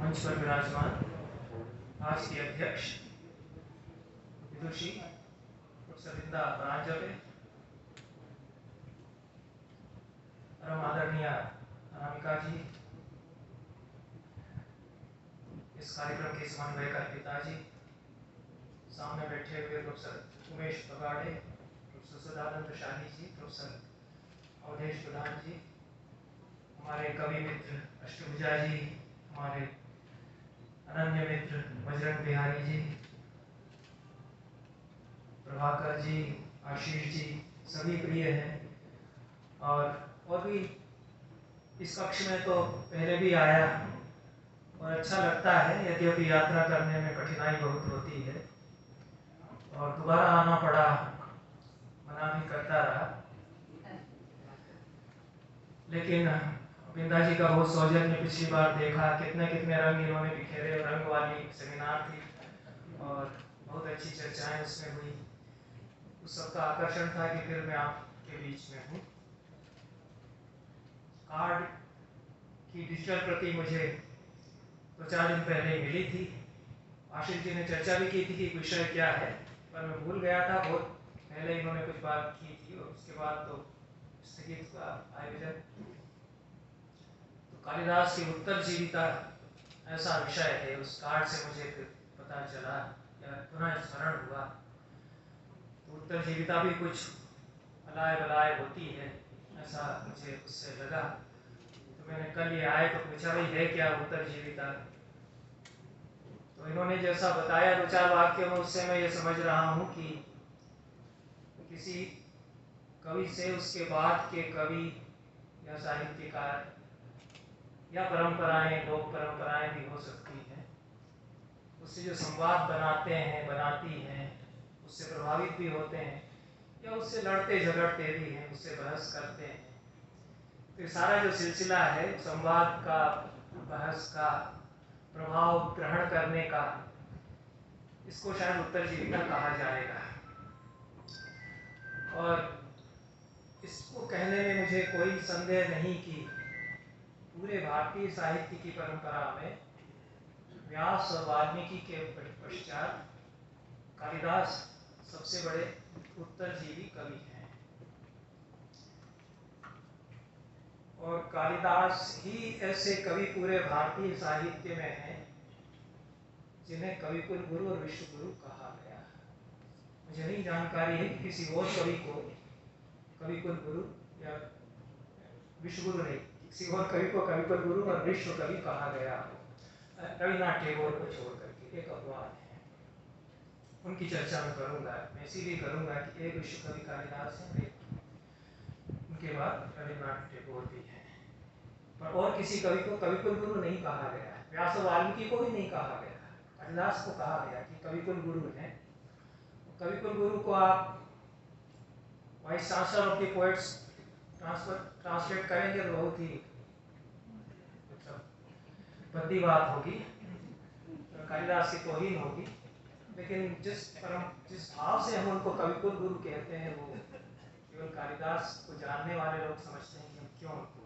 मंच पर विराजमान आज के अध्यक्ष विदुषी प्रोफेसर वृंदा परांजपे, परम आदरणीय अनामिका जी, इस कार्यक्रम के समन्वयकर पिताजी, सामने बैठे हुए प्रोफेसर उमेश बगाड़े, प्रोफेसर सदानंद शाही जी, प्रोफेसर अवधेश प्रधान जी, हमारे कवि मित्र अष्टभुजा जी, हमारे अनन्य मित्र बजरंग बिहारी जी, प्रभाकर जी, आशीष जी, सभी प्रिय हैं। और भी इस कक्ष में तो पहले भी आया और अच्छा लगता है, यद्यपि यात्रा करने में कठिनाई बहुत होती है और दोबारा आना पड़ा, मना भी करता रहा, लेकिन वृंदा जी का बहुत सौजन्य पिछली बार देखा, कितने कितने रंग इन्होंने बिखेरे, रंग वाली सेमिनार थी और बहुत अच्छी चर्चाएं उसमें हुई। उस सबका आकर्षण था कि फिर मैं आपके बीच में हूँ। कार्ड की डिजिटल प्रति मुझे 2-4 दिन पहले ही मिली थी। आशीष जी ने चर्चा भी की थी कि विषय क्या है, पर मैं भूल गया था। बहुत पहले इन्होंने कुछ बात की थी और उसके बाद तो स्थगित हुआ आयोजन। तो कालिदास की उत्तर जीविता ऐसा विषय है, उस कार्ड से मुझे फिर पता चला या पुनः स्मरण हुआ। तो उत्तर जीविता भी कुछ अलाय बलाय होती है, ऐसा मुझे उससे लगा। तो मैंने कल ये आए तो पूछा, भाई है क्या उत्तर जीविता? तो इन्होंने जैसा बताया 2-4 वाक्यों में, उससे मैं ये समझ रहा हूँ कि किसी कवि से उसके बाद के कवि या साहित्यकार या परंपराएं, लोक परंपराएं भी हो सकती हैं, उससे जो संवाद बनाते हैं, बनाती हैं, उससे प्रभावित भी होते हैं या उससे लड़ते झगड़ते भी हैं, उससे बहस करते हैं। तो सारा जो सिलसिला है संवाद का, बहस का, प्रभाव ग्रहण करने का, इसको शायद उत्तर जीविता कहा जाएगा। और इसको कहने में मुझे कोई संदेह नहीं कि पूरे भारतीय साहित्य की परंपरा में व्यास और वाल्मीकि के पश्चात कालिदास सबसे बड़े उत्तरजीवी कवि हैं। और कालिदास ही ऐसे कवि पूरे भारतीय साहित्य में हैं जिन्हें कविकुल गुरु और विश्व गुरु कहा गया। मुझे नहीं जानकारी है कि किसी और कवि को कविकुल गुरु या विश्व गुरु नहीं, किसी और कवि को कविकुल गुरु और विश्व कवि कहा गया हो। रविन्द्रनाथ टैगोर को छोड़ करके एक अपवाद है, उनकी चर्चा मैं करूंगा। मैं इसीलिए करूंगा कि एक विश्व कवि कालिदास है, उनके बाद रविन्द्रनाथ टैगोर भी है, पर और किसी कवि को कविकुल गुरु नहीं कहा गया। व्यास और वाल्मीकि को भी नहीं कहा गया, कालिदास को कहा गया कि कविकुल गुरु है। कविकुल गुरु को आप vice chancellor of the poets translate करेंगे तो बहुत ही भद्दी बात होगी, कालिदास की तौहीन होगी। लेकिन जिस भाव से हम उनको कविकुल गुरु कहते हैं, वो केवल कालिदास को जानने वाले लोग समझते हैं कि हम क्यों उनको,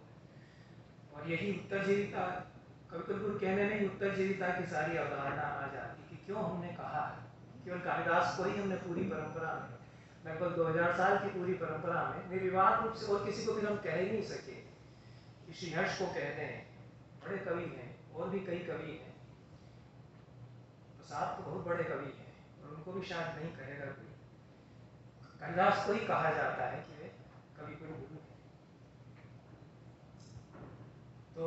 और यही उत्तरजीविता, कविकुल गुरु कहने में ही उत्तरजीविता की सारी अवधारणा आ जाती कि क्यों हमने कहा है। केवल कालिदास को ही हमने पूरी परंपरा में, लगभग 2000 साल की पूरी परंपरा में निर्विवाद रूप से, और किसी को भी हम कह ही नहीं सके। श्री हर्ष को कहते हैं, बड़े कवि हैं, और भी कई कवि हैं, प्रसाद तो बहुत बड़े कवि हैं, और उनको भी शायद नहीं कहेगा कोई। कालिदास को ही कहा जाता है कि वे कविकुल गुरु हैं। तो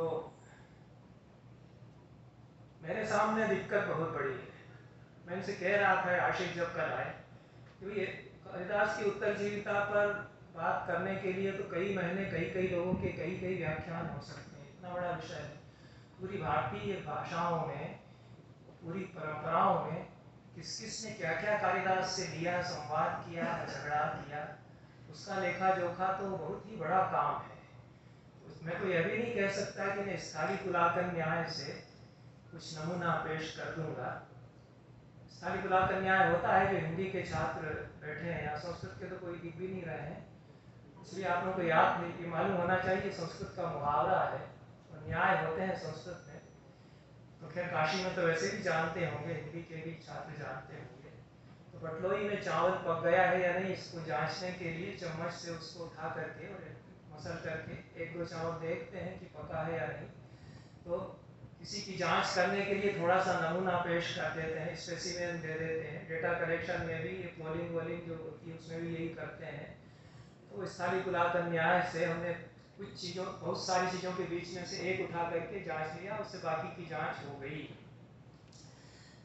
मेरे सामने दिक्कत बहुत बड़ी है। मैं इनसे कह रहा था, आशीष जब कल आए, क्योंकि कालिदास की उत्तरजीविता पर बात करने के लिए तो कई महीने, कई लोगों के कई व्याख्यान हो सकते हैं। इतना बड़ा विषय है। पूरी भारतीय भाषाओं में, पूरी परंपराओं में किस किस ने क्या क्या कालिदास से लिया, संवाद किया, झगड़ा किया, उसका लेखा जोखा तो बहुत ही बड़ा काम है। मैं तो यह भी नहीं कह सकता कि मैं स्थालीकुलाकन न्याय से कुछ नमूना पेश कर दूंगा। स्थालीकुलाकन न्याय होता है, जो हिंदी के छात्र बैठे हैं यहाँ, संस्कृत के तो कोई दिख भी नहीं रहे हैं, इसलिए आप लोगों को याद नहीं, मालूम होना चाहिए संस्कृत का मुहावरा है और न्याय होते हैं संस्कृत में। तो खैर काशी में तो वैसे भी जानते होंगे, हिंदी के भी छात्र जानते होंगे। तो बटलोई में चावल पक गया है या नहीं, इसको जांचने के लिए चम्मच से उसको उठा करके और मसल करके एक दो चावल देखते हैं कि पका है या नहीं। तो किसी की जांच करने के लिए थोड़ा सा नमूना पेश कर देते हैं, स्पेसिमेन दे देते हैं। डेटा कलेक्शन में भी ये पोलिंग वोलिंग जो होती है उसमें भी यही करते हैं। तो स्थालीकुलातन न्याय से हमने कुछ चीज़ों, बहुत सारी चीज़ों के बीच में से एक उठा करके जांच लिया, उससे बाकी की जांच हो गई।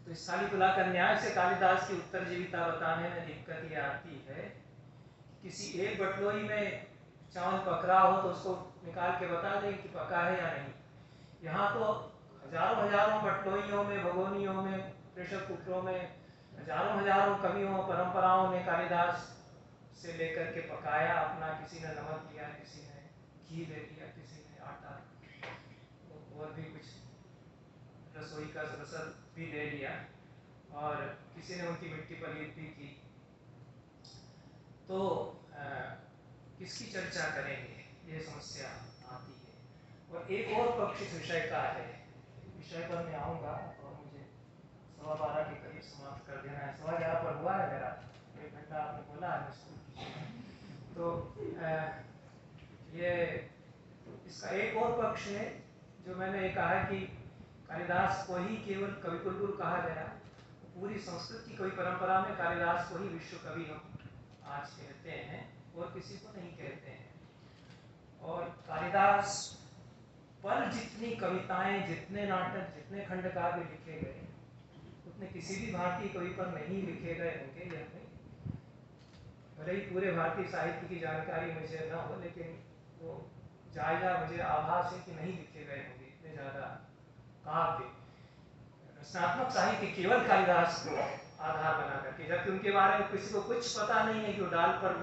तो स्थालीकुलातन न्याय से कालिदास की उत्तरजीविता बताने में दिक्कत ये आती है, किसी एक बटलोई में चावल पक रहा हो तो उसको निकाल के बता दें कि पका है या नहीं। यहाँ तो हजारों हजारों बटलोइयों में, भगोनियों में, प्रेशर कुकरों में हजारों हजारों कवियों परंपराओं ने कालिदास से लेकर के पकाया अपना। किसी ने नमक लिया, किसी ने घी ले लिया, किसी ने आटा और भी कुछ रसोई का रसद भी ले लिया, और किसी ने उनकी मिट्टी पलीत भी की। तो किसकी चर्चा करेंगे, ये समस्या आती है। और एक और पक्ष इस विषय का है, विषय पर मैं आऊँगा और मुझे 12:15 के करीब समाप्त कर देना है। 11:15 पर हुआ है मेरा, 1 घंटा आपने बोला है स्कूल की। तो ये इसका एक और पक्ष है जो मैंने ये कहा कि कालिदास को ही केवल कवि कुलगुरु कहा गया। पूरी संस्कृत की कवि परंपरा में कालिदास को ही विश्व कवि हम आज कहते हैं और किसी को नहीं कहते हैं। और कालिदास पर जितनी कविताएं, जितने नाटक, जितने खंडकाव्य लिखे गए, उतने किसी भी भारतीय कवि पर नहीं लिखे गए होंगे। यह नहीं, भले ही पूरे भारतीय साहित्य की जानकारी मुझे न हो, लेकिन वो जायजा मुझे आभास है कि नहीं लिखे गए होंगे इतने ज़्यादा काव्य रचनात्मक साहित्य केवल कालिदास को आधार बना करके। जबकि उनके बारे में किसी को कुछ पता नहीं है कि वो डाल पर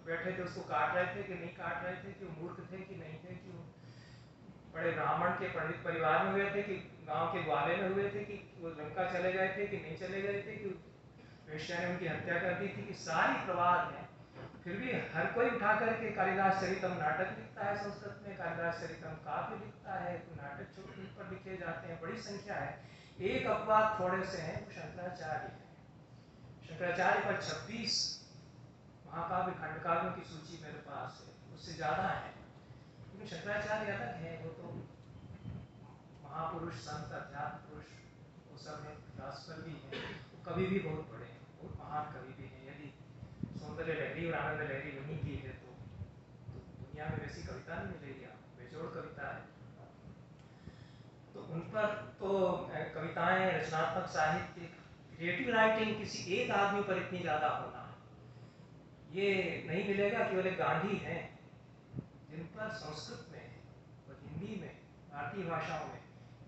बैठे थे, उसको काट रहे थे कि नहीं काट रहे थे, कि वो मूर्ख थे कि नहीं थे, कि वो बड़े ब्राह्मण के पंडित परिवार में हुए थे कि गांव के ग्वाले में हुए थे, कि वो लंका चले गए थे कि नहीं चले गए थे, कि वेश्या ने उनकी हत्या कर दी थी, कि सारी प्रवाद है। फिर भी हर कोई उठा करके कालिदास चरितम नाटक लिखता है संस्कृत में, कालिदास चरितम काव्य लिखता है, तो नाटक छोटे पर लिखे जाते हैं, बड़ी संख्या है। एक अपवाद थोड़े से हैं, वो शंकराचार्य है। शंकराचार्य पर 26 महाकाव्य खंडकाव्यों की सूची मेरे पास है, उससे ज़्यादा है। लेकिन शंकराचार्य अलग है, वो तो महापुरुष, संत, अध्यात्म पुरुष, वो सब है। फिलासफर भी है, वो कवि भी बहुत बड़े हैं, बहुत महान कवि भी हैं। यदि सौंदर्य लहरी और आनंद लहरी उन्हीं की है तो दुनिया में वैसी कविता नहीं मिलेगी आपको, बेजोड़ कविता है। तो उन पर तो कविताएं, रचनात्मक साहित्य, क्रिएटिव राइटिंग किसी एक आदमी पर इतनी ज़्यादा होना ये नहीं मिलेगा। केवल एक गांधी हैं जिन पर संस्कृत में और हिंदी में, भारतीय भाषाओं में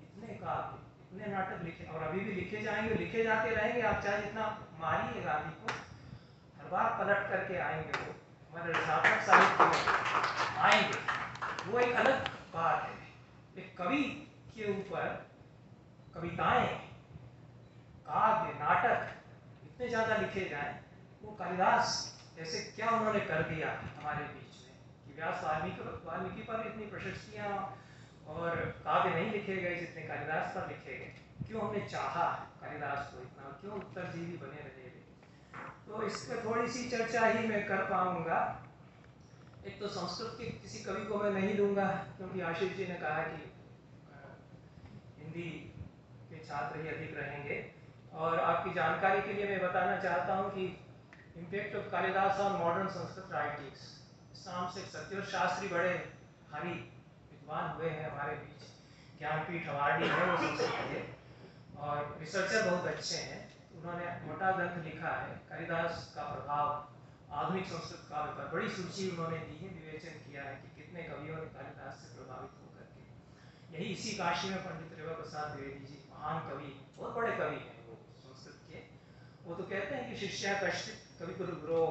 इतने काव्य, इतने नाटक लिखे, और अभी भी लिखे जाएंगे, लिखे जाते रहेंगे। आप चाहे जितना मारिए गांधी को, हर बार पलट करके आएंगे, वो हमारे रचनात्मक साहित्य में आएंगे। वो एक अलग बात है। एक कवि के ऊपर कविताएं, काव्य, नाटक इतने ज़्यादा लिखे जाएं, वो कालिदास ऐसे क्या उन्होंने कर दिया हमारे बीच में कि व्यास वाल्मीकि पर इतनी प्रशस्तियाँ और काव्य नहीं लिखे गए जितने कालिदास पर लिखे गए। क्यों हमने चाहा कालिदास को इतना, क्यों उत्तरजीवी बने रहे। तो इस पर थोड़ी सी चर्चा ही मैं कर पाऊँगा। एक तो संस्कृत के किसी कवि को मैं नहीं लूँगा, क्योंकि आशीष जी ने कहा कि हिंदी के छात्र ही अधिक रहेंगे। और आपकी जानकारी के लिए मैं बताना चाहता हूँ कि impact of Kalidas on modern Sanskrit writings, इस नाम से सत्यव्रत शास्त्री बड़े भारी विद्वान हुए हैं हमारे बीच, ज्ञानपीठ अवार्डी है वो संस्कृत के, और रिसर्चर बहुत अच्छे हैं। उन्होंने मोटा ग्रंथ लिखा है कालिदास का प्रभाव आधुनिक संस्कृत काव्य पर, बड़ी सूची उन्होंने दी है, विवेचन किया है कि कितने कवियों ने कालिदास से प्रभावित होकर के। यही इसी काशी में पंडित रेवा प्रसाद द्विवेदी जी, महान कवि, बहुत बड़े कवि हैं वो संस्कृत के। वो तो कहते हैं कि शिष्या कश्चित कवि कुलगुरो,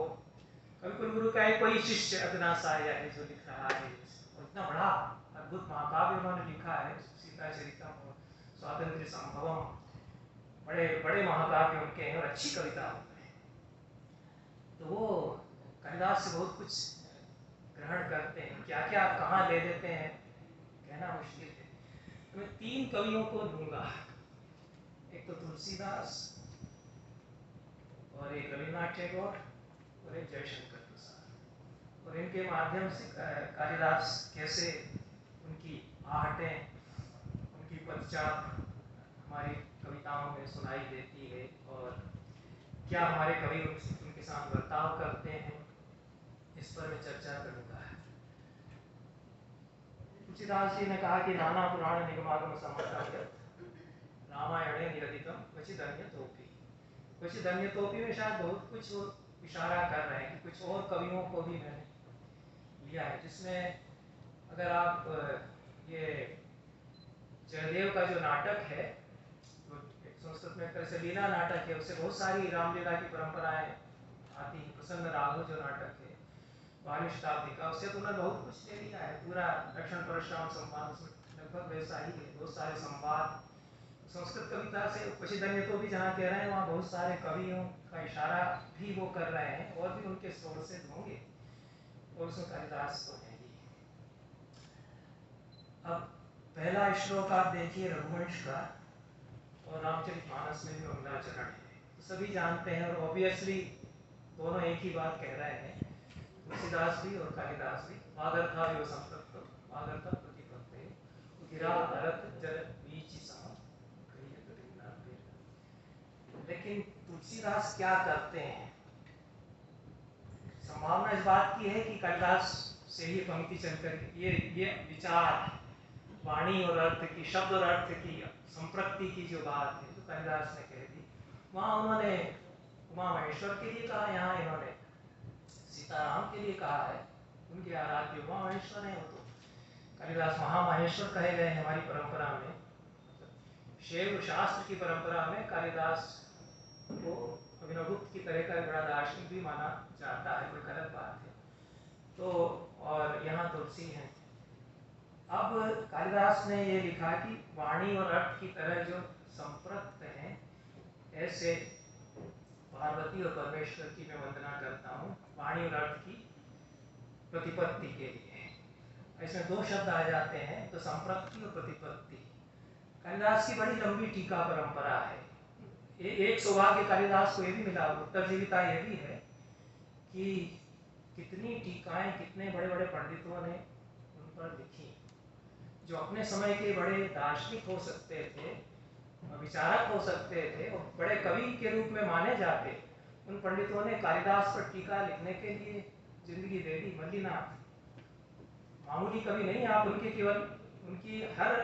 कवि कुलगुरु का एक कोई शिष्य अदना साया है जो लिख रहा है। और इतना बड़ा अद्भुत महाकाव्य उन्होंने लिखा है, सीता चरितम और स्वातंत्र्य संभवम, बड़े बड़े महाकाव्य उनके हैं और अच्छी कविता होती है। तो वो कालिदास से बहुत कुछ ग्रहण करते हैं, क्या क्या कहाँ ले लेते हैं कहना मुश्किल है। तो मैं 3 कवियों को लूँगा एक तो तुलसीदास और एक रविन्द्रनाथ टैगोर और एक जयशंकर प्रसाद। और इनके माध्यम से कालिदास कैसे उनकी आहटें, उनकी पदचाप हमारी कविताओं में सुनाई देती है और क्या हमारे कवि उनके साथ बर्ताव करते हैं, इस पर मैं चर्चा करूँगा। तुलसीदास जी ने कहा कि नाना पुराण निगमागम सम्मतम यत् रामायणे निरदितम क्वचित् अन्यतोपि। क्वचित् अन्यतोपि में शायद बहुत कुछ वो इशारा कर रहे हैं कि कुछ और कवियों को भी मैंने लिया है, जिसमें अगर आप ये जयदेव का जो नाटक है, तो संस्कृत में एक तरह से लीला नाटक है, उससे बहुत सारी रामलीला की परंपराएं आती हैं। प्रसन्न राघव जो नाटक है 12वीं शताब्दी का, उससे तो उन्होंने बहुत कुछ ले लिया है। पूरा दक्षिण परशुराम संवाद उसमें लगभग वैसा ही है, बहुत सारे संवाद संस्कृत कविता से। क्वचित् अन्यतो भी जहाँ कह रहे हैं वहाँ बहुत सारे कवियों का इशारा भी वो कर रहे हैं और भी उनके सोर्सेज होंगे, और उसमें कालिदास तो है ही। अब पहला श्लोक आप देखिए रघुवंश का, और रामचरितमानस में भी मंगलाचरण है, तो सभी जानते हैं और ऑब्वियसली दोनों एक ही बात कह रहे हैं, तुलसीदास भी और कालिदास भी। वागर्था विव संपृक्तो वागर्थ प्रतिपत्ते गिरा अरत जल बीच सम कहिए प्रतिज्ञा फिर। लेकिन तुलसीदास क्या करते हैं? संभावना इस बात की है कि कालिदास से ही पंक्ति चलकर ये विचार वाणी और अर्थ की, शब्द और अर्थ की संप्रक्ति की जो बात है, जो कालिदास ने कह दी, वहाँ उन्होंने उमा महेश्वर के लिए कहा, यहाँ इन्होंने सीताराम के लिए कहा है। उनके आराध्य उमा महेश्वर है, वो तो कालिदास महामहेश्वर कहे गए हमारी परंपरा में। शैव शास्त्र की परंपरा में कालिदास को अभिनवगुप्त की तरह का बड़ा दार्शनिक भी माना जाता है, कोई गलत बात है। तो और यहाँ तुलसी है। अब कालिदास ने ये लिखा कि वाणी और अर्थ की तरह जो संप्रक्त हैं, ऐसे पार्वती और परमेश्वर की मैं वंदना करता हूँ वाणी और अर्थ की प्रतिपत्ति के लिए। इसमें दो शब्द आ जाते हैं, तो संप्रक्ति और प्रतिपत्ति। कालिदास की बड़ी लंबी टीका परंपरा है। एक सौभाग्य कालिदास को ये भी मिला, उत्तरजीविता ये भी है कि कितनी टीकाएं कितने बड़े बड़े पंडितों ने उन पर लिखी, जो अपने समय के बड़े दार्शनिक हो सकते थे, विचारक हो सकते थे और बड़े कवि के रूप में माने जाते, उन पंडितों ने कालिदास पर टीका लिखने के लिए जिंदगी दे दी। मल्लिनाथ मामूली कवि नहीं, आप उनके केवल उनकी हर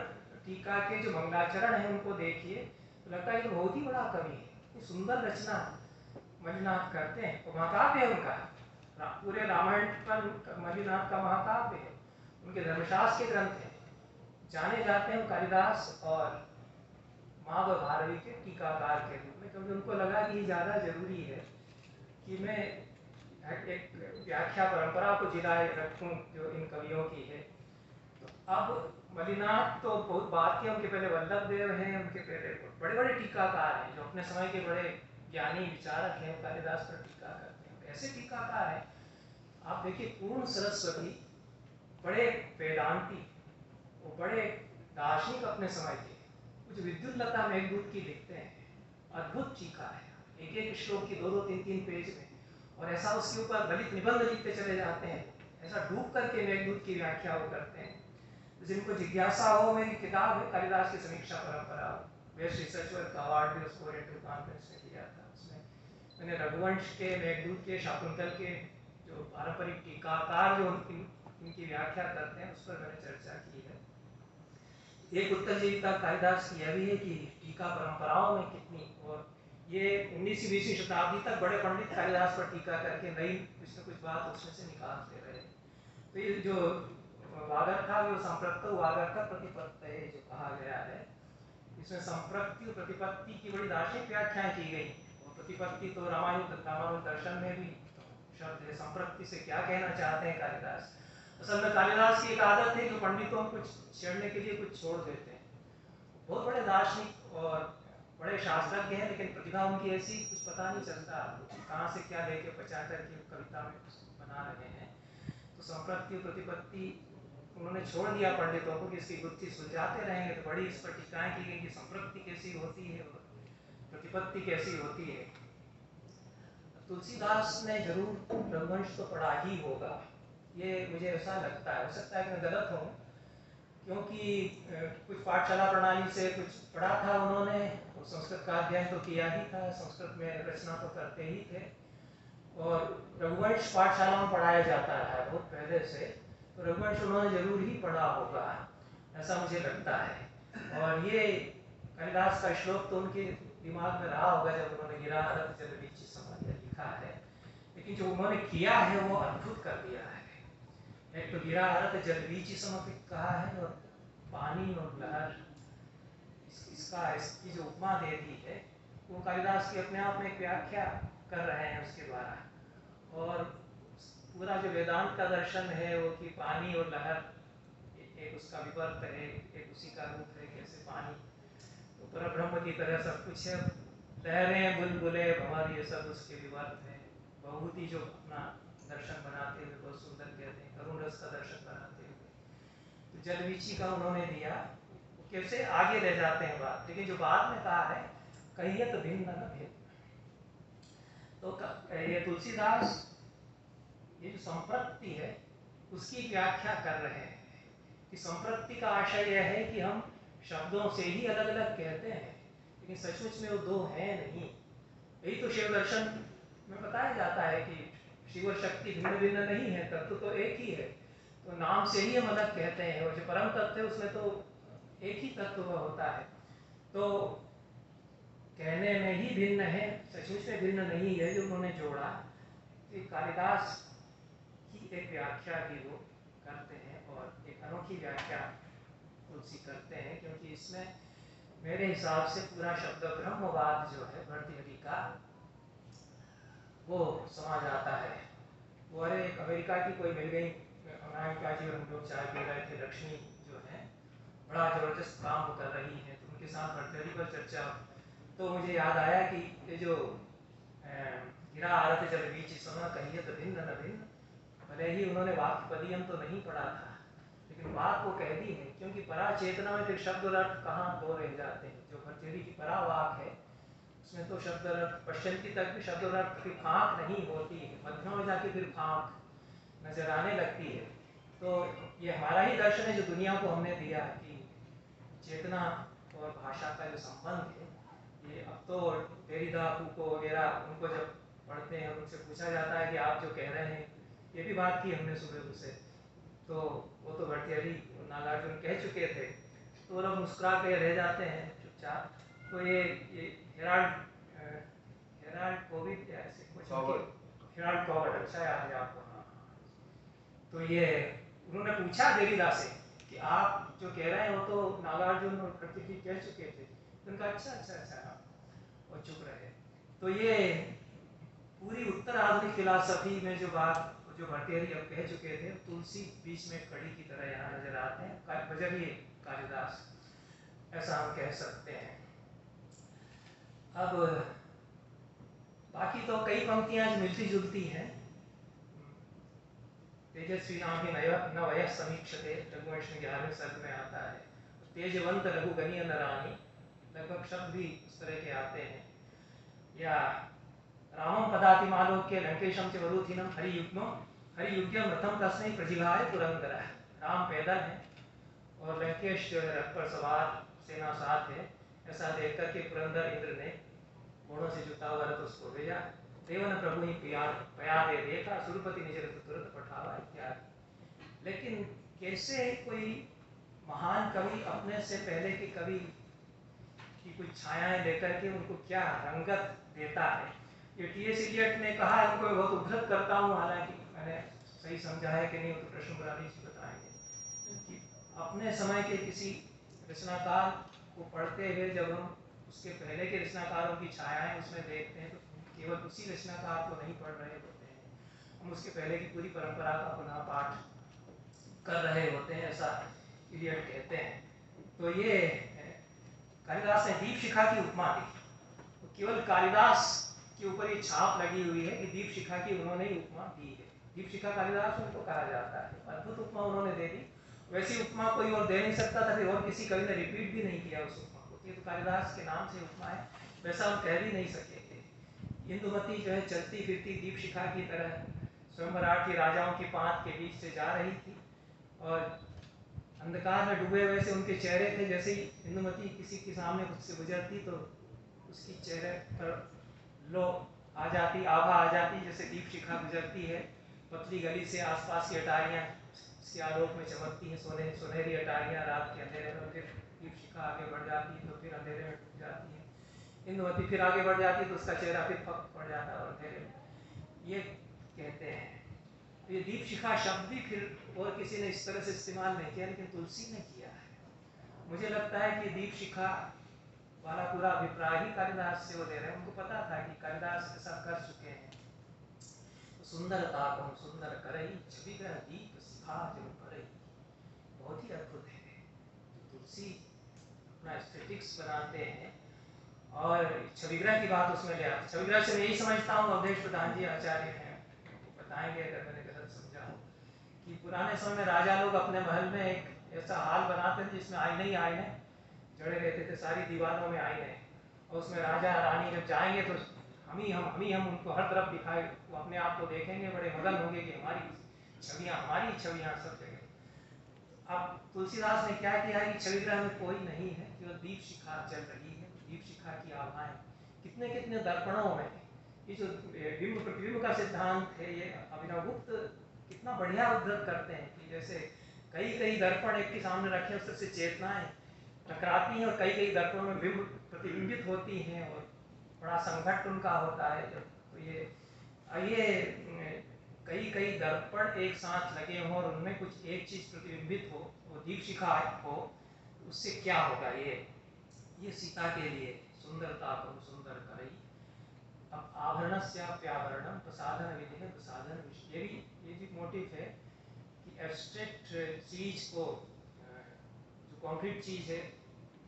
टीका के जो मंगलाचरण है उनको देखिए तो लगता है कि बहुत ही बड़ा कवि है। सुंदर रचना मल्लिनाथ करते हैं, तो महाकाव्य है उनका, पूरे रामायण पर मल्लिनाथ का महाकाव्य है, उनके धर्मशास्त्र के ग्रंथ हैं, जाने जाते हैं कालिदास और माँ व भारवी के टीकाकार के रूप में, क्योंकि उनको लगा कि ज़्यादा जरूरी है कि मैं एक व्याख्या परंपरा को जिलाए रखूं जो इन कवियों की है। तो अब मल्लिनाथ तो बहुत बात की, उनके पहले वल्लभ देव हैं, उनके पहले बड़े बड़े टीकाकार हैं जो अपने समय के बड़े ज्ञानी विचारक हैं, कालिदास पर टीका करते हैं। ऐसे टीकाकार हैं, आप देखिए पूर्ण सरस्वती बड़े वेदांती, वो बड़े दार्शनिक अपने समय के, कुछ विद्युत लता मेघदूत की लिखते हैं, अद्भुत टीका है, एक एक श्लोक की दो दो तीन तीन पेज में, और ऐसा उसके ऊपर ललित निबंध लिखते चले जाते हैं, ऐसा डूब करके मेघदूत की व्याख्या वो करते हैं। जिनको जिज्ञासा हो, मेरी किताब है कालिदास की समीक्षा परंपरा, बेस्ट रिसर्चर का अवार्ड भी उसको ओरिएंटल कॉन्फ्रेंस में दिया था। उसमें मैंने रघुवंश के, मेघदूत के, शाकुंतल के जो पारंपरिक टीकाकार जो इनकी व्याख्या करते हैं उस पर मैंने चर्चा की है। एक उत्तरजीविता कालिदास की यह भी है कि टीका परंपराओं में कितनी, और ये 19वीं 20वीं शताब्दी तक बड़े पंडित कालिदास पर टीका करके नई कुछ न कुछ बात उसमें से निकालते रहे। तो ये जो वागर्था जो संप्रक्त वागर्थ प्रतिपत्ति जो कहा गया है, इसमें संप्रक्ति और प्रतिपत्ति की बड़ी दार्शनिक व्याख्याएं की गई। और प्रतिपत्ति तो रामायण दर्शन में भी शब्द है। संप्रक्ति से क्या कहना चाहते हैं कालिदास? असल में कालिदास की एक आदत है जो पंडितों को छेड़ने के लिए कुछ छोड़ देते हैं। बहुत बड़े दार्शनिक और बड़े शास्त्रज्ञ हैं, लेकिन प्रतिभा उनकी ऐसी कुछ पता नहीं चलता कहाँ से क्या लेके पचा करके कविता में बना रहे हैं। तो संप्रक्ति और प्रतिपत्ति उन्होंने छोड़ दिया पंडितों को कि इसकी गुत्थी सुलझाते रहेंगे, तो बड़ी इस पर टीकाएं की गई कि संप्रक्ति कैसी होती है और प्रतिपत्ति कैसी होती है। तुलसीदास ने जरूर रघुवंश तो पढ़ा ही होगा, ये मुझे ऐसा लगता है। हो सकता है कि मैं गलत हूँ, क्योंकि कुछ पाठशाला प्रणाली से कुछ पढ़ा था उन्होंने, और संस्कृत का अध्ययन तो किया ही था, संस्कृत में रचना तो करते ही थे, और रघुवंश पाठशाला में पढ़ाया जाता है बहुत पहले से, तो रघुवंश उन्होंने जरूर ही पढ़ा होगा, ऐसा मुझे लगता है। और ये कालिदास का श्लोक तो उनके दिमाग में रहा होगा जब उन्होंने गिरा अरत जल बीच सम लिखा है, लेकिन जो उन्होंने किया है वो अद्भुत कर दिया है। एक तो गिरा अरत जल बीच सम कहा है, और पानी और लहर, इसकी जो उपमा दे दी है वो कालिदास की अपने आप में एक व्याख्या कर रहे हैं उसके द्वारा। और पूरा जो वेदांत का दर्शन है वो कि पानी और लहर एक उसका विवर्त है, एक उसी का रूप है, कैसे पानी तो परब्रह्म की तरह सब कुछ है, लहरें बुलबुले भंवर ये सब उसके विवर्त है। बहुति जो अपना दर्शन बनाते हुए बहुत सुंदर कहते हैं, करुण रस का दर्शन बनाते हुए, तो जलवीची का उन्होंने दिया, कैसे आगे ले जाते हैं बात। लेकिन जो बाद में कहा है कहिए तो भिन्न न भिन्न, तो ये तुलसीदास ये जो संप्रति है उसकी व्याख्या कर रहे हैं कि संप्रति का आशय यह है कि हम शब्दों से ही अलग अलग कहते हैं, लेकिन सचमुच में वो दो हैं नहीं। यही तो शिव दर्शन में बताया जाता है कि शिव और शक्ति भिन्न भिन्न नहीं है, तत्व तो एक ही है, तो नाम से ही हम अलग कहते हैं, और जो परम तत्व है उसमें तो एक ही तत्व होता है। तो कहने में ही भिन्न है, सचमुच में भिन्न नहीं है जो उन्होंने जोड़ा। तो कालिदास की एक व्याख्या भी वो करते हैं, और एक अनोखी व्याख्या तुलसी करते हैं, क्योंकि इसमें मेरे हिसाब से पूरा शब्द ब्रह्मवाद जो है भर्तृहरि का वो समा जाता है। वो अरे एक अमेरिका की कोई मिल गई अमेरिका जी, और हम लोग चाय पी रहे थे, लक्ष्मी जो है बड़ा जबरदस्त काम वो कर रही है, तो उनके साथ भर्तृहरि पर चर्चा, तो मुझे याद आया कि ये जो गिरा आरत जल बीच सम कहिए तो भिन्न न भिन्न, भले ही उन्होंने वाक्य पदियम तो नहीं पढ़ा था, लेकिन बात वो कह दी है, क्योंकि परा चेतना में फिर शब्द और अर्थ कहाँ दो रह जाते हैं। जो भर्तृहरि की परा वाक है उसमें तो शब्द और अर्थ पश्चिमी तक भी शब्द और अर्थ की फाँक नहीं होती है, मध्यों में जाके फिर फाँक नजर आने लगती है। तो ये हमारा ही दर्शन है जो दुनिया को हमने दिया कि चेतना और भाषा का जो संबंध है, ये अब तो डेरिडा फूको वगैरह उनको जब पढ़ते हैं और उनसे पूछा जाता है कि आप जो कह रहे हैं, ये भी बात की हमने सुबह उनसे, तो वो तो भर्तृहरि नागार्जुन कह चुके थे, तो वो लोग मुस्कुरा के रह जाते हैं चुपचाप। तो ये हेराल्ड कोविड या ऐसे कुछ हेराल्ड कॉवर्ड, अच्छा याद है आपको। हाँ, तो ये उन्होंने पूछा डेरिडा से कि आप जो कह रहे हैं वो तो नागार्जुन और भर्तृहरि कह चुके थे, तो उनका अच्छा अच्छा अच्छा, और चुप रहे। तो ये पूरी उत्तर आधुनिक फिलॉसफी में जो बात जो भर्तृहरि अब कह चुके थे, तुलसी बीच में कड़ी की तरह यहाँ नजर आते हैं, बजरिए कालिदास, ऐसा हम कह सकते हैं। अब बाकी तो कई पंक्तियां जो मिलती जुलती हैं, तेजस्वी नाम ही नवय समीक्षते, रघुवंश में 11वें सर्ग में आता है, तेजवंत रघुगणीय नरानी, लगभग शब्द भी उस तरह के आते हैं। या रामं पदाति मालोक्य लंकेशम च वरुथिनम हरियुग्यम रथम तस्मै प्रजिघाय पुरंदरः। राम पैदल है और लंकेश जो है रथ पर सवार सेना साथ है, ऐसा देख करके पुरंदर इंद्र ने घोड़ों से जुता हुआ रथ उसको भेजा। देवन प्रभु ही प्यार दे देखा, सुरपति निज रथ तुरंत पठावा इत्यादि। लेकिन कैसे कोई महान कवि अपने से पहले के कवि की कुछ छायाएं लेकर के उनको क्या रंगत देता है। ये टी.एस. इलियट ने कहा, उनको मैं बहुत उद्धृत करता हूँ, हालांकि मैंने सही समझा है कि नहीं वो तो कृष्ण मुरारी जी बताएंगे, कि अपने समय के किसी रचनाकार को पढ़ते हुए जब हम उसके पहले के रचनाकारों की छायाएं उसमें देखते हैं, तो केवल उसी रचनाकार को नहीं पढ़ रहे होते हैं, हम उसके पहले की पूरी परंपरा का पुनः पाठ कर रहे होते हैं, ऐसा इलियट कहते हैं। तो ये कालिदास ने दीप शिखा की उपमा दी, तो केवल कालिदास के ऊपर ये छाप लगी हुई है कि दीप शिखा की उन्होंने ही उपमा दी है। दीप शिखा कालिदास उनको कहा जाता है, अद्भुत उपमा उन्होंने दे दी। वैसी उपमा कोई और दे नहीं सकता था, फिर और किसी कवि ने रिपीट भी नहीं किया उस उपमा को, ये तो कालिदास के नाम से उपमा है, वैसा हम कह भी नहीं सके थे। इंदुमती जो है चलती फिरती दीप शिखा की तरह स्वयंवराट की राजाओं की पांत के बीच से जा रही थी, और अंधकार में डूबे हुए से उनके चेहरे थे। जैसे ही इंदुमती किसी के सामने खुद से गुजरती तो उसकी चेहरे पर लो आ जाती, आभा आ जाती, जैसे दीप शिखा गुजरती है पतली गली से, आसपास की अटारियाँ इसके आलोक में चमकती हैं, सुनहरी अटारियाँ रात के अंधेरे में। फिर दीप शिखा आगे बढ़ जाती है तो फिर अंधेरे में डूब जाती है। इंदुमती फिर आगे बढ़ जाती है तो उसका चेहरा फिर फक पड़ जाता है अंधेरे में। ये कहते हैं। तो ये दीप शिखा शब्द भी फिर और किसी ने इस तरह से इस्तेमाल नहीं किया, लेकिन तुलसी ने किया है। मुझे लगता है कि दीप शिखा वाला पूरा अभिप्राय ही कालिदास से वो दे रहे हैं। उनको पता था कि कालिदास ऐसा कर चुके हैं। तो सुंदरता को सुंदर करई छवि ग्रह दीप शिखा जो करई, बहुत ही अद्भुत है। तो तुलसी अपना एस्थेटिक्स बनाते हैं और छविग्रह की बात उसमें ले आते। छविग्रह से मैं यही समझता हूँ, अवधेश प्रधान जी आचार्य हैं, बताएंगे अगर मैंने गलत समझा हो, कि पुराने समय में राजा लोग अपने महल में एक ऐसा हाल बनाते थे जिसमें आईने ही आईने जड़े रहते थे, सारी दीवारों में आईने, और उसमें राजा रानी जब जाएंगे तो हम ही उनको हर तरफ दिखाए, वो अपने आप को देखेंगे, बड़े मगन होंगे कि हमारी छवियाँ सब जगह। अब तुलसीदास ने क्या किया है कि छविग्रह में कोई नहीं है, केवल दीप शिखा चल रही है। दीप शिखा की आभाएं कितने कितने दर्पणों में, ये जो बिंब प्रतिबिंब का सिद्धांत है, ये अभिनवगुप्त कितना बढ़िया उद्धृत करते हैं कि जैसे कई कई दर्पण एक के सामने रखे, उससे चेतनाएं टकराती हैं और कई कई दर्पणों में बिंब प्रतिबिंबित होती हैं और बड़ा संघट उनका होता है। जब तो ये कई कई दर्पण एक साथ लगे हों और उनमें कुछ एक चीज प्रतिबिंबित हो, वो दीप शिखा हो, उससे क्या होगा। ये सीता के लिए सुंदरता को सुंदर करई। अब आभरणस्याप्याभरणम प्रसाधन विधि प्रसाधन विषय, ये भी मोटिव है कि एब्स्ट्रैक्ट चीज को, जो कॉन्क्रीट चीज है,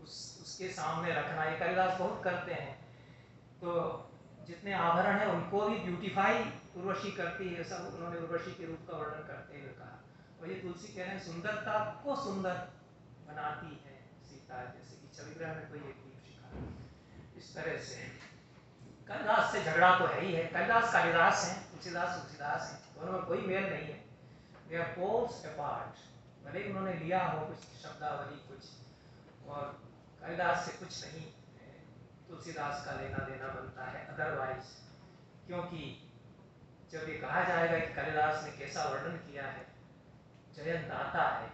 उसके सामने रखना, ये कालिदास बहुत करते हैं। तो जितने आभरण हैं उनको भी ब्यूटीफाई उर्वशी करती है, सब उन्होंने उर्वशी के रूप का वर्णन करते हुए कहा। और ये तुलसी कह रहे हैं सुंदरता को सुंदर बनाती है सीता, जैसे कि छविग्रह में कोई एक दीप शिखा। इस तरह से कालिदास से झगड़ा तो है ही है। कालिदास कालिदास हैं, तुलसीदास तुलसीदास हैं, दोनों में कोई मेल नहीं है। They are poles apart. भले ही उन्होंने लिया हो कुछ शब्दावली कुछ, और कालिदास से कुछ नहीं तुलसीदास का लेना देना बनता है अदरवाइज। क्योंकि जब ये कहा जाएगा कि कालिदास ने कैसा वर्णन किया है, जयन दाता है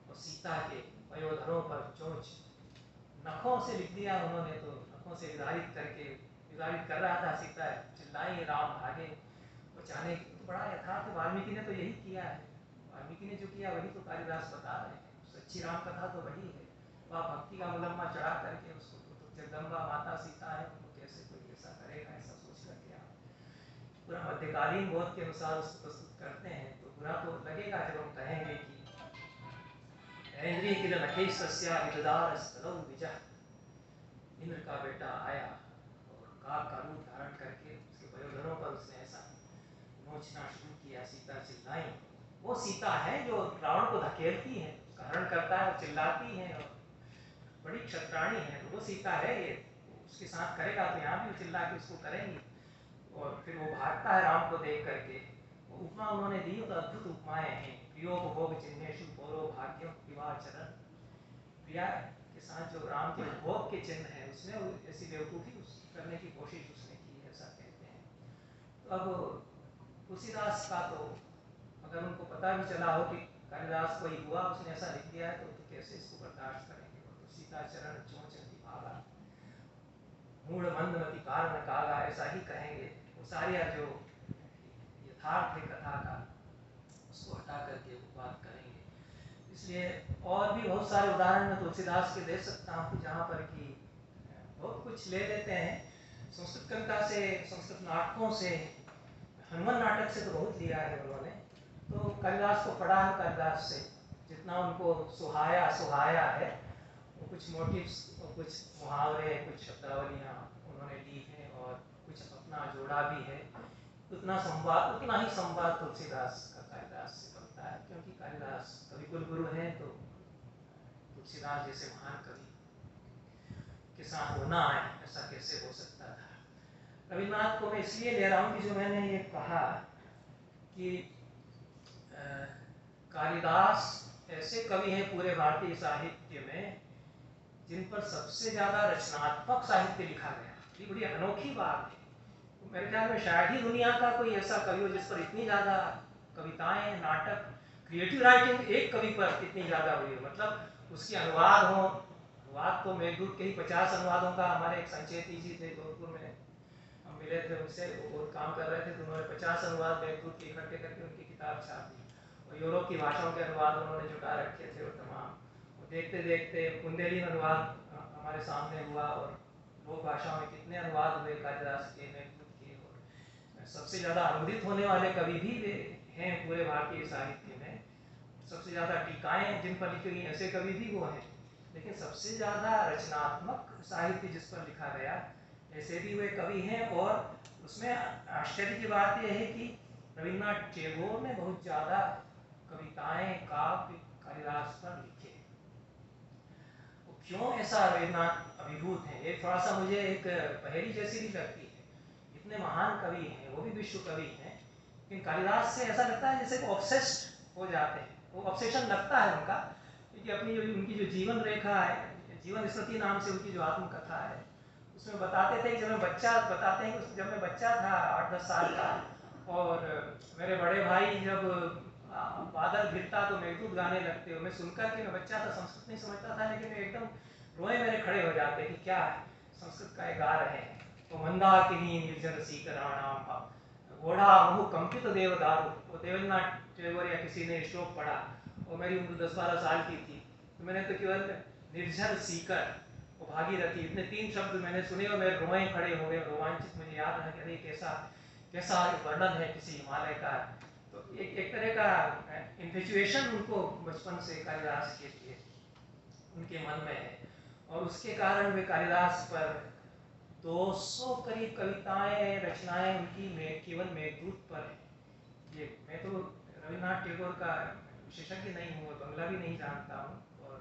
और सीता के पयोधरों पर चोंच नखों से लिख दिया उन्होंने, तो नखों से विदारित कर रहा था, सीता चिल्लाई राम भागे बचाने की। तो बड़ा यथार्थ वाल्मीकि ने तो यही किया है। वाल्मीकि ने जो किया वही तो कालिदास बता रहे हैं। सच्ची राम कथा तो वही है। वह भक्ति का मुलम्मा चढ़ा करके उसको, तो जगदम्बा माता सीता है, तो कैसे कोई ऐसा करेगा, ऐसा सोच करके आप पूरा मध्यकालीन बोध के अनुसार उसको प्रस्तुत करते हैं। तो बुरा तो लगेगा जब हम कहेंगे कि इंद्रिय की नखे सस्या विदार स्तलौ विजह, इंद्र का बेटा आया और काग का रूप धारण करके उसके पयोधरों पर उसने ऐसा नोचना शुरू किया, सीता चिल्लाई। वो सीता है जो रावण को धकेलती है, उसका हरण करता है, वो चिल्लाती है और बड़ी क्षत्राणी है। तो वो सीता है, ये उसके साथ करेगा तो यहाँ भी चिल्ला के उसको करेंगी। और फिर वो भागता है राम को देख करके। वो उपमा उन्होंने दी, तो अद्भुत उपमाएं हैं। प्रियोपभोग चिन्हेषु पौरो भाग्यम विवाचरण, प्रिया के साथ जो राम के भोग के चिन्ह है उसमें ऐसी बेवकूफ़ी करने की कोशिश उसने की, ऐसा कहते हैं। तो अब तुलसीदास का तो अगर उनको पता भी चला हो कि कालिदास कोई हुआ, उसने ऐसा लिख दिया है, तो कैसे इसको बर्दाश्त करेंगे। तो सीता चरण चोंच अति भागा, मूढ़ मंदमति कारण कागा, ऐसा ही कहेंगे। वो सारे जो यथार्थ है कथा का उसको हटा करके वो बात करेंगे। इसलिए और भी बहुत सारे उदाहरण मैं तुलसीदास के दे सकता हूँ, जहाँ पर कि बहुत कुछ ले लेते हैं संस्कृत कविता से, संस्कृत नाटकों से। हनुमान नाटक से तो बहुत लिया है उन्होंने। तो कालिदास को पढ़ा है, कालिदास से जितना उनको सुहाया है, वो कुछ मोटिव्स और कुछ मुहावरे, कुछ शब्दावलियाँ उन्होंने ली हैं और कुछ अपना जोड़ा भी है। उतना ही संवाद तुलसीदास का कालिदास से बनता है, क्योंकि कालिदास कवि कुल गुरु हैं, तो तुलसीदास जैसे महान कवि के के साथ होना है, ऐसा कैसे हो सकता था। रविन्द्रनाथ को मैं इसलिए ले रहा हूँ कि जो मैंने ये कहा कि कालिदास ऐसे कवि हैं पूरे भारतीय साहित्य में जिन पर सबसे ज़्यादा रचनात्मक साहित्य लिखा गया। ये बड़ी अनोखी बात है। मेरे ख्याल में शायद ही दुनिया का कोई ऐसा कवि हो जिस पर इतनी ज़्यादा कविताएं, नाटक, क्रिएटिव राइटिंग एक कवि पर इतनी ज़्यादा हुई हो। मतलब उसके अनुवाद हो, अनुवाद तो मेघदूत के ही 50 अनुवादों का, हमारे एक संचेती जी थे जोधपुर में, हम मिले थे उनसे, वो काम कर रहे थे, तो उन्होंने 50 अनुवाद मेघदूत के इकट्ठे करके उनकी किताब छाप दी। और यूरोप की भाषाओं के अनुवाद उन्होंने जुटा रखे थे, और तमाम देखते देखते बुंदेली अनुवाद हमारे सामने हुआ, और लोक भाषाओं में कितने अनुवाद हुए कालिदास के, मेघदूत के। और सबसे ज़्यादा अनुदित होने वाले कवि भी वे हैं पूरे भारतीय साहित्य में। सबसे ज़्यादा टीकाएं जिन पर लिखी गई ऐसे कवि भी वो हैं। लेकिन सबसे ज़्यादा रचनात्मक साहित्य जिस पर लिखा गया ऐसे भी वे कवि हैं। और उसमें आश्चर्य की बात यह है कि रविन्द्रनाथ टैगोर ने बहुत ज़्यादा कविताएं, काव्य कालिदास पर लिखे। तो क्यों ऐसा रविन्द्रनाथ अभिभूत हैं, ये थोड़ा सा मुझे एक पहेली जैसी भी लगती है। इतने महान कवि हैं, वो भी विश्व कवि हैं, लेकिन कालिदास से ऐसा लगता है जैसे वो ऑब्सेस्ड हो जाते हैं। वो ऑब्सेशन लगता है उनका, क्योंकि अपनी उनकी जो जीवन रेखा है, जीवन स्मृति नाम से उनकी जो आत्मकथा है, उसमें बताते थे कि जब मैं बच्चा, बताते हैं कि जब मैं बच्चा था 8-10 साल का, और मेरे बड़े भाई जब बादल गिरता तो मेघदूत गाने लगते हो, मैं सुनकर के, मैं बच्चा था, संस्कृत नहीं समझता था, लेकिन मैं एकदम रोए मेरे खड़े हो जाते कि क्या है, संस्कृत का गा रहे हैं। तो मंदाकिनी निर्जन सीकराणाम घोड़ा मुह कंपित देवदारू, वो देवेंद्रनाथ टैगोर या किसी ने श्लोक पढ़ा, और मेरी उम्र 10-12 साल की थी, तो मैंने तो केवल निर्झर सीकर, वो भागीरथी, इतने 3 शब्द मैंने सुने और मेरे रोए खड़े हो गए, रोमांचित। मुझे याद है कि अरे कैसा कैसा वर्णन है किसी हिमालय का। तो एक तरह का इन्फेचुएशन उनको बचपन से कालिदास के लिए उनके मन में है, और उसके कारण वे कालिदास पर 200 करीब कविताएं, रचनाएं उनकी केवल मेघदूत पर है। ये मैं तो रविन्द्रनाथ टैगोर का विशेषज्ञ नहीं हूँ, बंगला भी नहीं जानता हूँ, और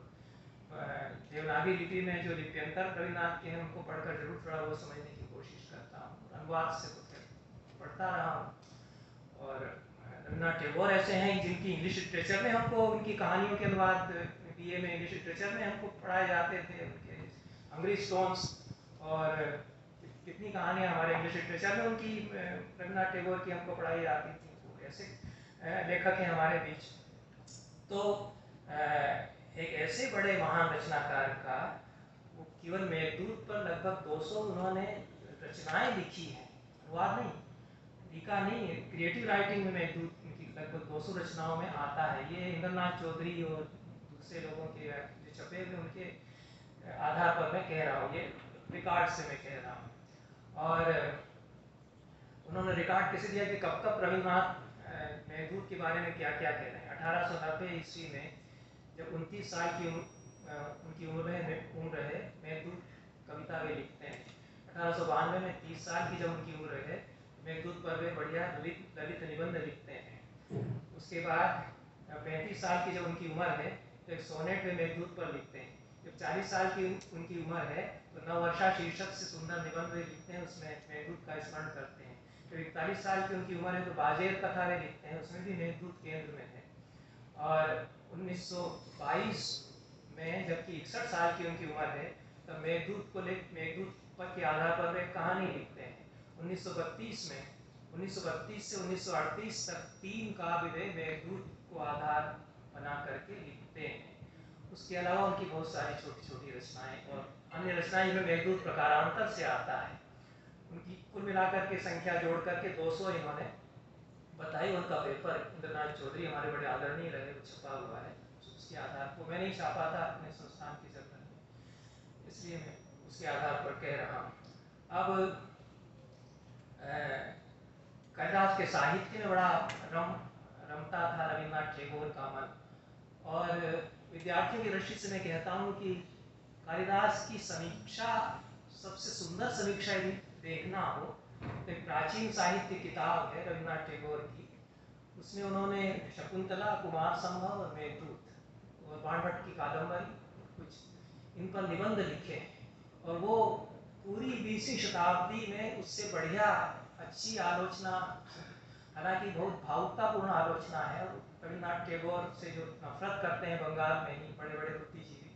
देवनागरी लिपि में जो लिप्यंतर रविन्द्रनाथ के हैं उनको पढ़कर जरूर थोड़ा वो समझने की कोशिश करता हूँ। अनुवाद से तो फिर पढ़ता रहा हूँ। और रविन्द्रनाथ टैगोर ऐसे हैं जिनकी इंग्लिश लिटरेचर में हमको, उनकी कहानियों के अनुवाद बीए में इंग्लिश लिटरेचर में हमको पढ़ाए जाते थे, उनके हंग्री स्टोन्स, और कितनी कहानियाँ हमारे इंग्लिश लिटरेचर में उनकी, रविन्द्रनाथ टैगोर की हमको पढ़ाई जाती थी। तो ऐसे लेखक हैं हमारे बीच। तो एक ऐसे बड़े महान रचनाकार का, वो केवल मेघदूत पर लगभग 200 उन्होंने रचनाएं लिखी हैं, अनुवाद नहीं, टीका नहीं है, क्रिएटिव राइटिंग में मेघदूत की लगभग 200 रचनाओं में आता है। ये इंद्रनाथ चौधरी और दूसरे लोगों के जो छपे हुए उनके आधार पर मैं कह रहा हूँ, ये रिकॉर्ड से मैं कह रहा हूँ। और उन्होंने रिकॉर्ड कैसे दिया कि कब कब रविन्द्रनाथ मेघदूत के बारे में क्या क्या कह रहे हैं। 1890 ईस्वी में जब 29 साल की उनकी उम्र है, मेघदूत कविता वे लिखते हैं। 1892 में 30 साल की जब उनकी उम्र है, मेघदूत पर वे बढ़िया ललित निबंध लिखते हैं। उसके बाद 35 साल की जब उनकी उम्र है तो एक सोनेट वे मेघदूत पर लिखते हैं। जब 40 साल की उनकी उम्र है तो नववर्षा शीर्षक से सुंदर निबंध वे लिखते हैं, उसमें मेघदूत का स्मरण करते हैं। जब 41 साल की उनकी उम्र है तो बाजेर कथा वे लिखते हैं, उसमें भी मेघदूत केंद्र में है। और 1922 में जबकि 61 साल की उनकी उम्र है तब मेघदूत के आधार पर वे कहानी लिखते हैं। 1932 में, 1932 से 1938 तक 3 काव्य वे मेघदूत को आधार बना करके लिखते हैं। उसके अलावा उनकी बहुत सारी छोटी छोटी रचनाएं और अन्य रचनाएं जिनमें मेघदूत प्रकारांतर से आता है, उनकी कुल मिलाकर के संख्या जोड़ करके 200 इन्होंने बताई। उनका पेपर इंद्रनाथ चौधरी हमारे बड़े आदरणीय रहे, वो छपा हुआ है। उसके आधार पर मैं नहीं छापा था अपने संस्थान की जगह में, इसलिए मैं उसके आधार पर कह रहा हूँ। अब कालिदास के साहित्य में बड़ा रमता था रविन्द्रनाथ टैगोर का मन। और विद्यार्थियों की दृष्टि से मैं कहता हूँ कि कालिदास की समीक्षा, सबसे सुंदर समीक्षा यदि देखना हो तो एक प्राचीन साहित्य किताब है रविन्द्रनाथ टैगोर की। उसमें उन्होंने शकुंतला, कुमार संभव और मेघदूत और बाणभट्ट की कादम्बरी, कुछ इन पर निबंध लिखे हैं। और वो पूरी 20वीं शताब्दी में उससे बढ़िया अच्छी आलोचना, हालांकि बहुत भावुकतापूर्ण आलोचना है। और रविन्द्रनाथ टैगोर से जो नफरत करते हैं बंगाल में ही बड़े बड़े बुद्धिजीवी,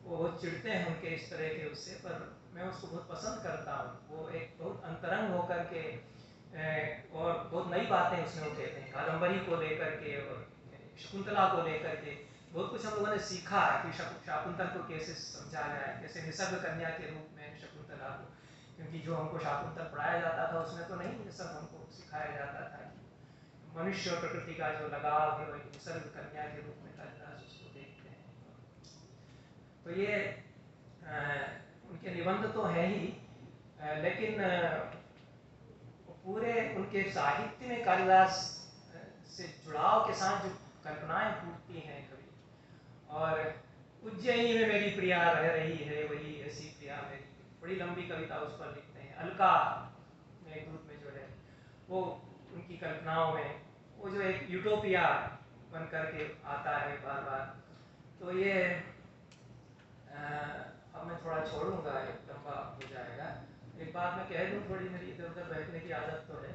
वो बहुत चिढ़ते हैं उनके इस तरह के उससे, पर मैं उसको बहुत पसंद करता हूँ। वो एक बहुत अंतरंग होकर के और बहुत नई बातें उसमें वो कहते हैं, कादम्बरी को लेकर के और शकुंतला को लेकर के बहुत कुछ हम लोगों ने सीखा है कि शाकुंतल को कैसे समझा जाए, कैसे निसर्ग कन्या के रूप में शकुंतला को, क्योंकि जो हमको शाकुंतल पढ़ाया जाता था उसमें तो नहीं ये सब हमको सिखाया जाता था कि मनुष्य और प्रकृति का जो लगाव है वही निसर्ग कन्या के रूप में कालिदास उसको देखते हैं। तो ये उनके निबंध तो है ही, लेकिन पूरे उनके साहित्य में कालिदास से जुड़ाव के साथ जो कल्पनाएं फूटती हैं कभी, और उज्जैनी में मेरी प्रिया रह रही है वही ऐसी प्रिया मेरी, बड़ी लंबी कविता उस पर लिखते हैं। अलका मेघदूत में जो है वो उनकी कल्पनाओं में वो जो एक यूटोपिया बन करके आता है बार बार। तो ये अब मैं थोड़ा छोड़ूंगा, एक लंबा हो जाएगा। एक बात मैं कह दूं, थोड़ी मेरी इधर उधर बैठने की आदत तो है।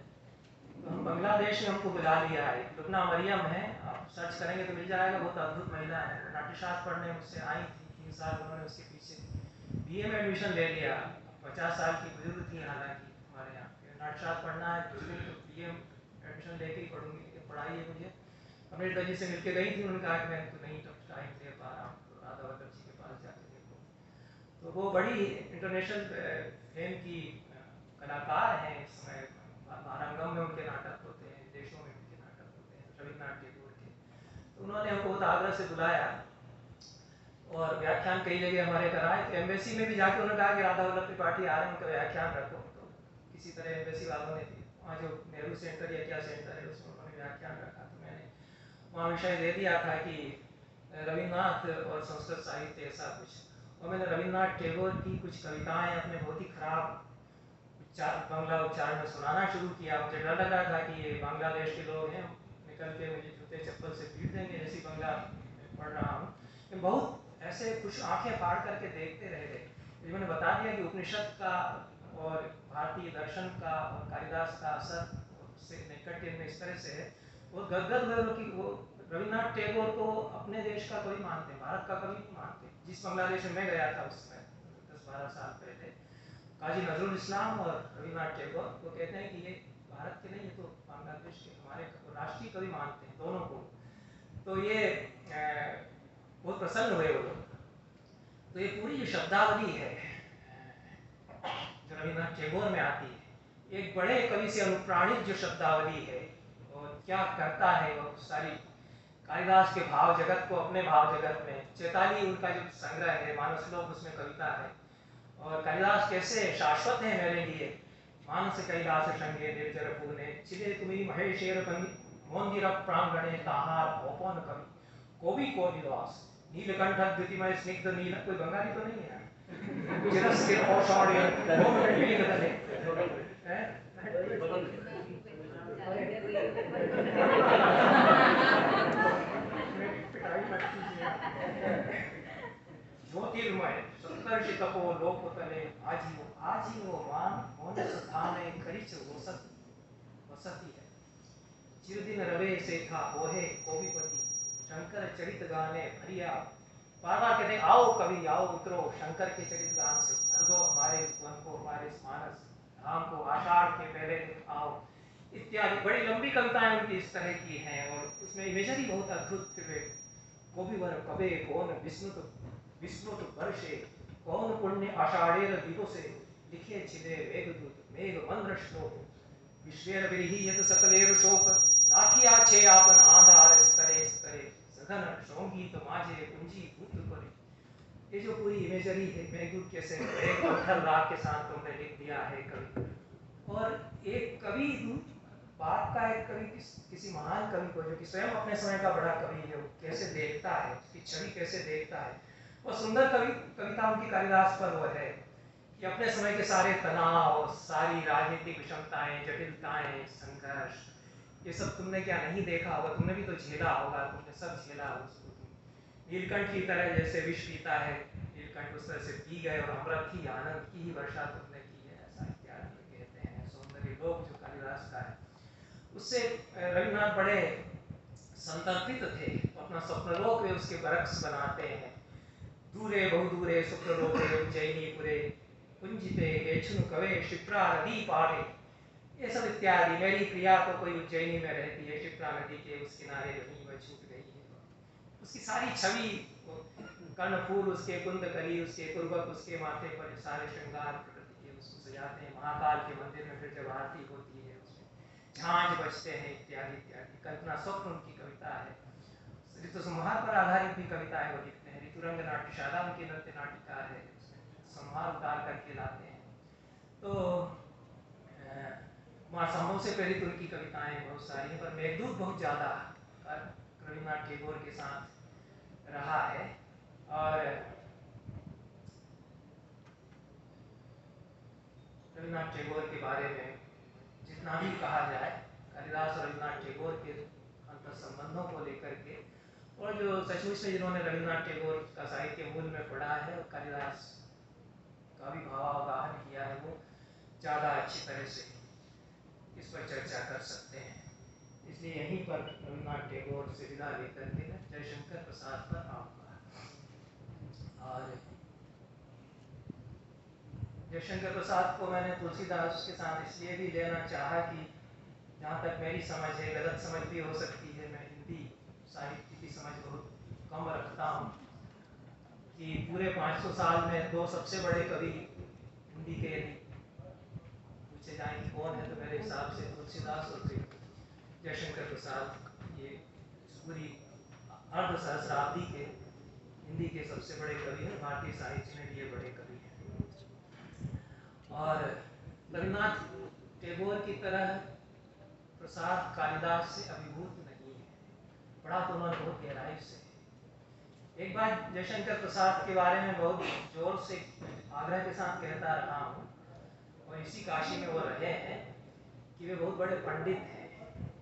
तो हम बांग्लादेश में हमको बुला लिया है, लुबना मरियम है, आप सर्च करेंगे तो मिल जाएगा, बहुत अद्भुत महिला है। नाट्यशास्त्र पढ़ने मुझसे आई थी, 3 साल उन्होंने उसके पीछे बीए में एडमिशन ले लिया। 50 साल की बुजुर्ग थी, हालांकि हमारे यहाँ नाट्यशास्त्र पढ़ना है कुछ नहीं तो बीए एडमिशन लेके ही पढ़ूंगी, पढ़ाई है मुझे। अमृता जी से मिलके गई थी, उन्होंने कहा कि मैं तो नहीं टाइम दे पा रहा हूँ, तो राधा वल्लभ जी के पास जाके देखो। तो वो बड़ी इंटरनेशनल फेम की कलाकार हैं इस समय, रंगम में उनके नाटक होते हैं, देशों में उनके नाटक होते हैं, रविन्द्रनाथ टैगोर के। तो उन्होंने हमको बहुत आग्रह से बुलाया और व्याख्यान कई जगह हमारे कराए। तो एम्बेसी में भी जाके उन्होंने कहा कि राधा वल्लभ त्रिपाठी आ रहे हैं, उनका व्याख्यान रखो। तो किसी तरह एम्बेसी वालों ने वहाँ जो नेहरू सेंटर या क्या सेंटर है उसमें उन्होंने व्याख्यान रखा। तो मैंने वहाँ विषय दे दिया था कि रविन्द्रनाथ और संस्कृत साहित्य ऐसा कुछ, और मैंने रविन्द्रनाथ टैगोर की कुछ कविताएं अपने बहुत ही खराब बांग्ला उच्चारण में सुनाना शुरू किया। मुझे डर लग रहा था कि ये बांग्लादेश के लोग हैं, निकल के मुझे जूते चप्पल से पीट देंगे ऐसी बांग्ला पढ़ रहा हूँ। बहुत ऐसे कुछ आंखें फाड़ करके देखते रह गए। मुझे मैंने बता दिया कि उपनिषद का और भारतीय दर्शन का और कालिदास का असर से नैकट्य में इस तरह से है, वो गदगद हुए कि वो रविन्द्रनाथ टैगोर को अपने देश का कवि मानते, भारत का कवि नहीं मानते। जिस बांग्लादेश में मैं गया था उस समय 10-12 साल पहले, काजी नजरुल इस्लाम और रविन्द्रनाथ टैगोर वो कहते हैं कि ये भारत के नहीं, ये तो बांग्लादेश के हमारे राष्ट्रीय कवि मानते हैं दोनों को। तो ये बहुत प्रसन्न हुए वो लोग। तो ये पूरी जो शब्दावली है जो रविन्द्रनाथ टैगोर में आती है, एक बड़े कवि से अनुप्राणित जो शब्दावली है, और क्या करता है वो सारी कालिदास के भाव जगत को अपने भाव जगत में, चैताली उनका जो संग्रह है, मानसलोक उसमें कविता है, और कालिदास कैसे शाश्वत है मेरे लिए। मानस कैलास संगे निर्जर पूने चिले तुम्हें महेशेर मंदिर प्रांगणे ताहार भोपन कवि कोवि को निवास नीलकंठ द्युतिमय स्निग्ध नील। कोई बंगाली तो नहीं है चिरस्थिर औषाढ़ ज्योतिर्मय सत्कर्ष तपो लोकतले आजीवो मान मौन स्थाने खरिच वसती है। चिरदिन रवे सेखा होहे कोविपति शंकर चरित गाने भरिया। बार बार कहते आओ कवि आओ उतरो, शंकर के चरित गान से भर दो हमारे इस वन को, हमारे इस मानस धाम को, आषाढ़ के पहले दिन आओ इत्यादि। बड़ी लंबी कविताएं उनकी इस तरह की हैं, और उसमें इमेजरी बहुत अद्भुत है। कोविवर कवे कौन विस्मृत वर्षे कौन पुण्य आषाढ़ेर दिवसे लिखे छिले मेघदूत मेघ मंद्र श्लोक विश्वेर विरही यत सकलेर शोक राखिया छे आपन आधार स्तरे स्तरे सघन संगीत माजे कुंजी भूत करे। ये जो पूरी इमेजरी है मेघदूत कैसे एक पत्थर राग के साथ तुमने लिख दिया है कवि। और एक कवि बात का, एक कवि किसी महान कवि को जो कि स्वयं अपने समय का बड़ा कवि है, वो कैसे देखता है, उसकी छवि कैसे देखता है। और सुंदर कविता उनकी कालिदास पर वो है कि अपने समय के सारे तनाव, सारी राजनीतिक विषमताएं, जटिलताएं, संघर्ष, ये सब तुमने क्या नहीं देखा होगा, तुमने भी तो झेला होगा, तुमने सब झेला उसको। नीलकंठ की तरह जैसे विष पीता है नीलकंठ उस तरह से पी गए और अमृत की आनंद की ही वर्षा तुमने की है, ऐसा इत्यादि कहते हैं। सौंदर्य लोक जो कालिदास का है, उससे रविन्द्रनाथ बड़े संतर्पित थे। अपना स्वप्नलोक वे उसके बरक्स बनाते हैं। दूरे बहुदूरे स्वप्नलोके उज्जैनी पुरे कुंजिते गेछुनु कवे क्षिप्रा नदी पारे, ये सब इत्यादि। मेरी प्रिया तो कोई उज्जैनी में रहती है, क्षिप्रा नदी के उस किनारे वहीं वह छूट गई है। उसकी सारी छवि, कर्णफूल उसके, कुंदकली उसके, कुर्बक उसके माथे पर, सारे श्रृंगार प्रकृति के उसको सजाते हैं। महाकाल के मंदिर में फिर जब आरती होती है, उसमें झांझ बजते हैं इत्यादि इत्यादि। कल्पना स्वप्न उनकी कविता है। ऋतु संहार पर आधारित भी कविता है वो लिखते हैं। ऋतुरंग नाट्यशाला उनकी नृत्य नाटिका है, संहार उतार करके लाते हैं। तो माँ संभव से प्रेरित उनकी कविताएं बहुत सारी हैं, पर मेघदूत बहुत ज़्यादा रविन्द्रनाथ टैगोर के साथ रहा है। और रविन्द्रनाथ टैगोर के बारे में जितना भी कहा जाए, कालिदास और रविन्द्रनाथ टैगोर के अंतर संबंधों को लेकर के, और जो सचमुच में जिन्होंने रविन्द्रनाथ टैगोर का साहित्य मूल में पढ़ा है और कालिदास का भी भावावगाहन किया है, वो ज़्यादा अच्छी तरह से इस पर चर्चा कर सकते हैं। इसलिए यहीं पर रविन्द्रनाथ टैगोर से विदा लेकर के मैं जयशंकर प्रसाद पर आऊँगा। और जयशंकर प्रसाद को मैंने तुलसीदास के साथ इसलिए भी लेना चाहा कि जहाँ तक मेरी समझ है, गलत समझ भी हो सकती है, मैं हिंदी साहित्य की समझ बहुत कम रखता हूँ, कि पूरे 500 साल में दो सबसे बड़े कवि हिंदी के पूछे जाए कि कौन है, तो मेरे हिसाब से तुलसीदास और फिर जयशंकर प्रसाद, ये पूरी अर्ध सहस्राब्दी के हिंदी के सबसे बड़े कवि हैं। भारतीय साहित्य में भी ये बड़े कवि हैं। और रविन्द्रनाथ टैगोर की तरह प्रसाद कालिदास से अभिभूत नहीं है, पढ़ा तो उन्होंने बहुत गहराई से। एक बार जयशंकर प्रसाद के बारे में बहुत जोर से आग्रह के साथ कहता रहा हूँ, और इसी काशी में वो रहे हैं, कि वे बहुत बड़े पंडित हैं।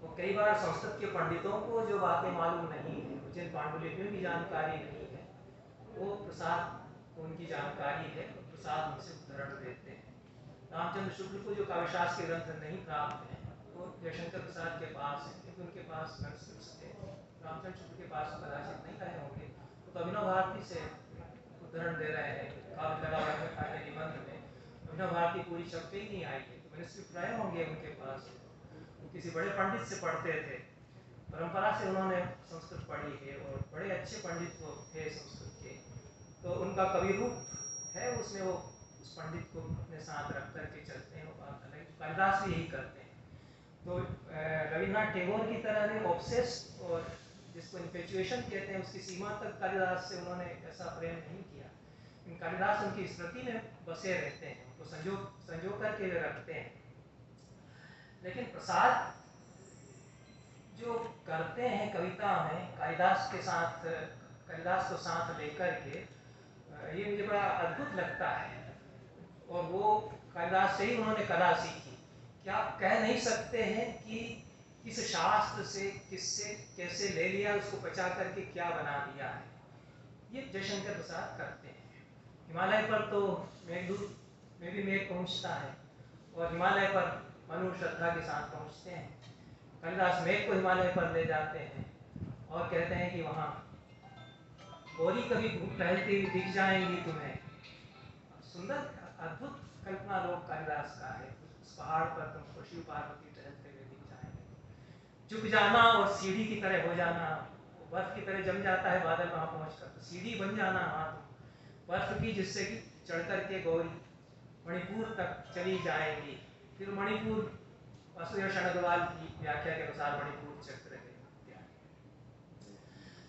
वो कई बार संस्कृत के पंडितों को जो बातें मालूम नहीं है, जिन पांडुलिपियों की जानकारी नहीं है, वो प्रसाद को उनकी जानकारी है, तो प्रसाद उनसे उदाहरण देते हैं। रामचंद्र शुक्ल को जो काव्यशास्त्र के ग्रंथ नहीं प्राप्त हैं, वो जयशंकर प्रसाद के पास है, क्योंकि उनके पास मैनुस्क्रिप्ट्स थे। रामचंद्र शुक्ल के पास कदाचित नहीं रहे होंगे, तो अभिनव भारती से उदाहरण दे रहे हैं। काव्य कला निबंध में अभिनव भारती पूरी छप ही नहीं आई है, तो मैनुस्क्रिप्ट रहे होंगे उनके पास। वो किसी बड़े पंडित से पढ़ते थे, परंपरा से उन्होंने संस्कृत पढ़ी है, और बड़े अच्छे पंडित वो थे संस्कृत के। तो उनका कवि रूप है, उसमें वो उस पंडित को अपने साथ रख करके चलते हैं। वो बात अलग, कालिदास भी यही करते हैं। तो रविन्द्रनाथ टैगोर की तरह भी ऑब्सेस, और जिसको इन्फेचुएशन कहते हैं, उसकी सीमा तक कालिदास से उन्होंने ऐसा प्रेम नहीं किया। कालिदास उनकी स्मृति में बसे रहते हैं, उनको संजो करके वे रखते हैं। लेकिन प्रसाद जो करते हैं कविता में कालिदास के साथ, कालिदास को साथ लेकर के, ये मुझे बड़ा अद्भुत लगता है। और वो कालिदास से ही उन्होंने कला सीखी। क्या आप कह नहीं सकते हैं कि किस शास्त्र से, किससे कैसे ले लिया, उसको बचा करके क्या बना दिया है। ये जयशंकर प्रसाद करते हैं। हिमालय पर तो मेघदूत में भी मेघ पहुँचता है, और हिमालय पर मनु श्रद्धा के साथ पहुँचते हैं। कालिदास मेघ को हिमालय पर ले जाते हैं और कहते हैं कि वहाँ गौरी कभी टहलती हुई दिख जाएंगी तुम्हें। सुंदर अद्भुत कल्पना लोक कालिदास का है। उस पहाड़ पर तुमको शिव पार्वती टहलते हुए दिख जाएंगे। झुक जाना और सीढ़ी की तरह हो जाना, बर्फ की तरह जम जाता है बादल, वहां पहुंचकर तो सीढ़ी बन जाना वहां तुम बर्फ की, जिससे कि चढ़ करके गौरी मणिपुर तक चली जाएंगी। फिर मणिपुर वासुदेव शरणगवाल की व्याख्या के अनुसार मणिपुर चक्र है।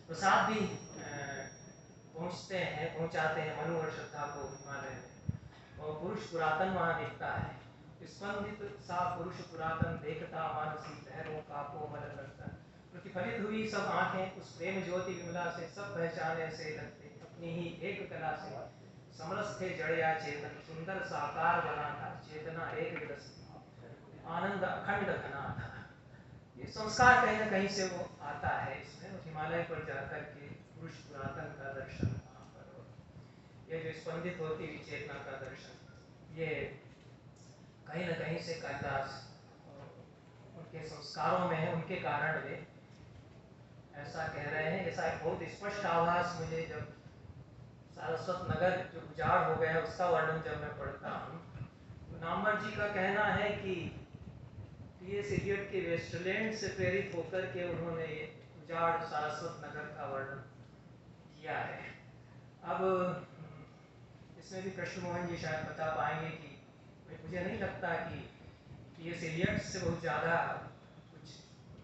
प्रसाद भी पहुंचाते हैं मनु और श्रद्धा को हिमालय में, और पुरुष पुरातन वहां दिखता है। स्पंदित सा पुरुष पुरातन देखता मानसी लहरों का कोमल नर्तन। प्रतिफलित हुई सब आंखें उस प्रेम ज्योति विमला से, सब पहचाने से लगते अपनी ही एक कला से। समरस थे जड़या चेतन, सुंदर साकार बना था, चेतना एक विरस आनंद अखंड घना था। ये संस्कार कहीं ना कहीं से वो आता है इसमें। हिमालय पर जाकर के पुरुष पुरातन का दर्शन वहाँ पर। ये जो स्पंदित होती हुई चेतना का दर्शन, ये कहीं न कहीं से कालिदास उनके संस्कारों में है, उनके कारण वे ऐसा कह रहे हैं। ऐसा एक बहुत स्पष्ट आभास मुझे जब सारस्वत नगर जो उजाड़ हो गया उसका वर्णन जब मैं पढ़ता हूँ, तो नामवर जी का कहना है कि टी.एस. एलियट के वेस्टलैंड से प्रेरित होकर के उन्होंने उजाड़ सारस्वत नगर का वर्णन किया है। अब इसमें भी कृष्ण मोहन जी शायद बता पाएंगे कि मुझे नहीं लगता कि टी.एस. एलियट से बहुत ज़्यादा कुछ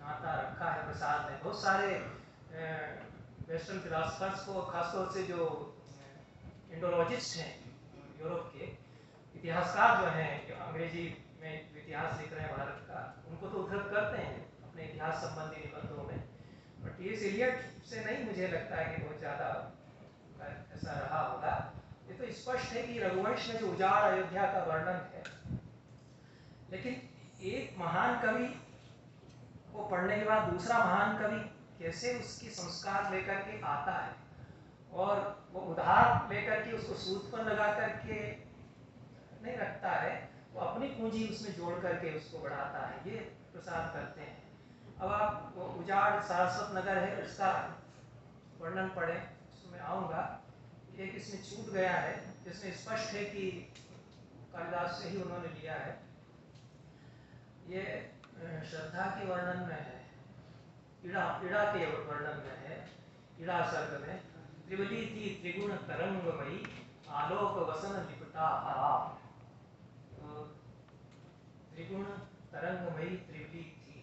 नाता रखा है प्रसाद ने। बहुत सारे वेस्टर्न फिलासफर्स को, खासतौर से जो इंडोलॉजिस्ट हैं यूरोप के, इतिहासकार जो हैं, जो अंग्रेजी में इतिहास लिख रहे हैं भारत का, उनको तो उद्धृत करते हैं अपने इतिहास संबंधी निबंधों में, पर टी.एस. एलियट से नहीं मुझे लगता है कि बहुत ज़्यादा ऐसा रहा होगा। ये तो स्पष्ट है कि रघुवंश में जो उजाड़ अयोध्या का वर्णन है, लेकिन एक महान कवि को पढ़ने के बाद दूसरा महान कवि कैसे उसकी संस्कार लेकर के आता है और वो उधार लेकर के उसको सूद पर लगा करके नहीं रखता है, वो अपनी पूंजी उसमें जोड़ करके उसको बढ़ाता है, ये प्रसाद करते हैं। अब आप वो उजाड़ सारस्वत नगर है उसका वर्णन पढ़ें, उसमें आऊँगा। एक इसमें छूट गया है जिसमें स्पष्ट है कि कालिदास से ही उन्होंने लिया है। ये श्रद्धा के वर्णन में है, इड़ा के वर्णन में है। इड़ा सर्ग में त्रिवली थी त्रिगुण तरंगमयी, आलोक वसन लिपटा हरा। तो त्रिगुण तरंगमयी त्रिवली थी।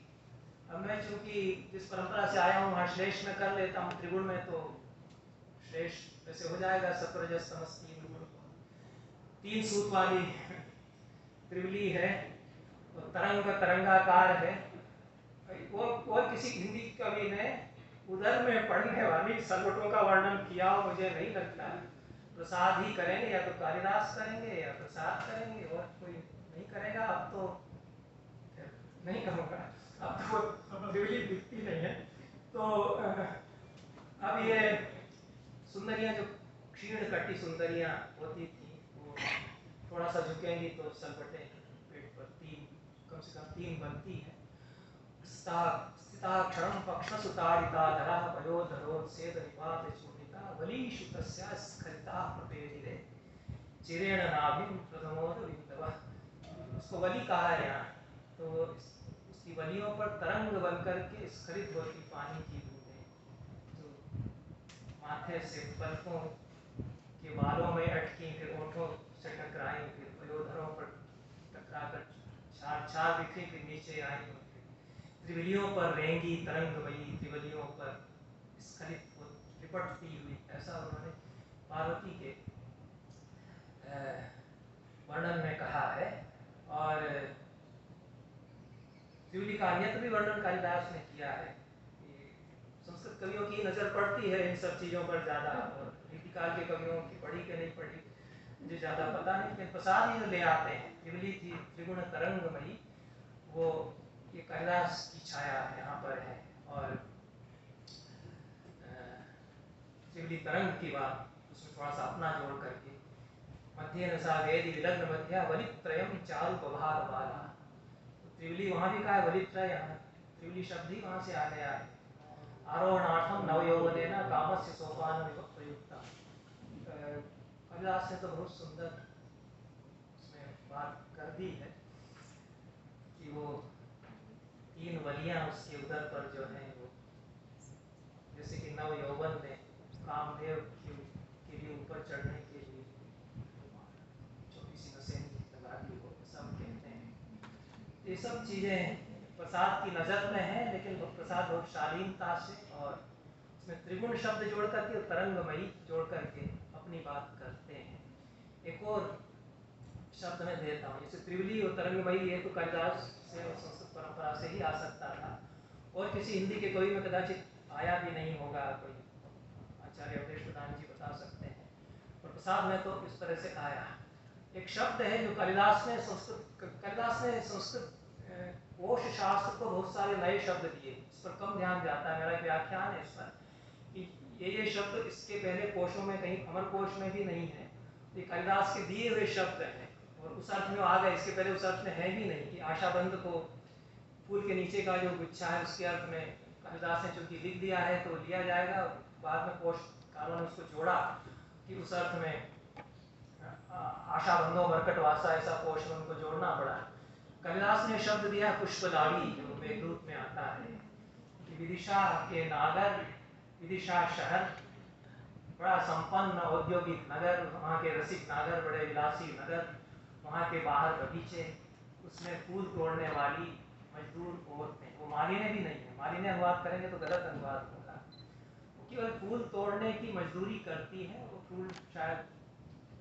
अब मैं चूंकि जिस परंपरा से आया हूँ वहाँ श्लेष में कर लेता हूँ, त्रिगुण में तो श्लेष वैसे हो जाएगा, सत्वरजस तमस तीन गुण, तीन सूत वाली त्रिवली है, तो तरंग तरंगाकार है। वो किसी हिंदी कवि ने उधर में पढ़ने वाली सरवटों का वर्णन किया हो, मुझे नहीं लगता। प्रसाद ही करेंगे, या तो कालिदास करेंगे या प्रसाद करेंगे, और कोई नहीं करेगा। अब तो नहीं कहूँगा, अब तो त्रिवली दिखती नहीं है। तो अब ये सुंदरियाँ जो क्षीण कटी सुंदरियाँ होती थी, वो थोड़ा सा झुकेंगी तो सरवटें पेट पर तीन, कम से कम तीन बनती है। स्थिताक्षरं पक्षसुताडिताधरः पयोधरोत्सेदनिपातचूर्णिता वलीषु तस्या स्खलिताः प्रपेदिरे चिरेण नाभिं प्रथमोदविन्दवः। उसको वली कहा है यहाँ, तो उसकी वलियों पर तरंग बन करके स्खलित होती पानी की बूंदें, जो माथे से पलकों के बालों में अटकी, फिर होठों से टकराई, फिर पयोधरों पर टकराकर छार छार बिखरी, फिर नीचे आई, त्रिवलियों पर रेंगी तरंगमयी, त्रिवलियों पर स्खलित लिपटती हुई, ऐसा उन्होंने पार्वती के वर्णन में कहा है। और त्रिवली का अन्यत्र भी वर्णन कालिदास ने किया है। संस्कृत कवियों की नज़र पड़ती है इन सब चीज़ों पर ज़्यादा, और रीतिकाल के कवियों की पढ़ी कि नहीं पढ़ी मुझे ज़्यादा पता नहीं, लेकिन प्रसाद ही ले आते हैं। त्रिवली थी त्रिगुण तरंगमयी, वो ये कालिदास की छाया यहाँ पर है। और त्रिवली तरंग की बात उसमें थोड़ा सा अपना जोड़ करके, मध्य सा वेदी विलग्न मध्या वलित्रयम चारु प्रभार वाला, तो त्रिवली वहाँ भी कहा है, वलित्रय यहाँ त्रिवली शब्द ही वहाँ से आ गया है। आरोहणार्थम नवयौवनेन कामस्य सोपान प्रयुक्ता। कालिदास ने तो बहुत सुंदर उसमें बात कर दी है कि वो तीन वलियाँ उसके उदर पर जो हैं, वो जैसे कि नव यौवन में कामदेव के लिए ऊपर चढ़ने के लिए छोटी सी नसें लगा दी हो, सब कहते हैं। ये सब चीज़ें प्रसाद की नज़र में हैं, लेकिन प्रसाद बहुत शालीनता से और उसमें त्रिगुण शब्द जोड़ करके और तरंगमयी जोड़ करके अपनी बात करते हैं। एक और शब्द मैं देता हूँ, जैसे त्रिवली और तरंगमयी, ये तो कालिदास से और संस्कृत परंपरा से ही आ सकता था, और किसी हिंदी के कवि में कदाचित आया भी नहीं होगा। कोई आचार्य अवधेश प्रधान जी बता सकते हैं, और प्रसाद में तो इस तरह से आया। एक शब्द है जो कालिदास ने संस्कृत कोश शास्त्र को बहुत सारे नए शब्द दिए, इस पर कम ध्यान जाता है। मेरा एक व्याख्यान है इस पर कि ये शब्द इसके पहले कोशों में कहीं, अमर कोश में भी नहीं है, ये कालिदास के दिए हुए शब्द हैं और उस अर्थ में आ गए, इसके पहले उस अर्थ में है भी नहीं कि आशाबंद को फूल के नीचे का जो गुच्छा है उसके अर्थ में कालिदास ने चूंकि लिख दिया है तो लिया जाएगा। बाद में पोषकारों ने उसको जोड़ा कि उस अर्थ में आशाबंधो मरकटवासा ऐसा पोष में उनको जोड़ना पड़ा। कालिदास ने शब्द दिया पुष्पलावी, जो मेघदूत में आता है कि विदिशा के नागर, विदिशा शहर बड़ा संपन्न औद्योगिक नगर, वहाँ के रसिक नागर, बड़े विलासी नगर, वहाँ के बाहर बगीचे, उसमें फूल तोड़ने वाली मजदूर औरतें। वो मालिने भी नहीं है, मालिने अनुवाद करेंगे तो गलत अनुवाद होगा, वो केवल फूल तोड़ने की मजदूरी करती है। वो फूल शायद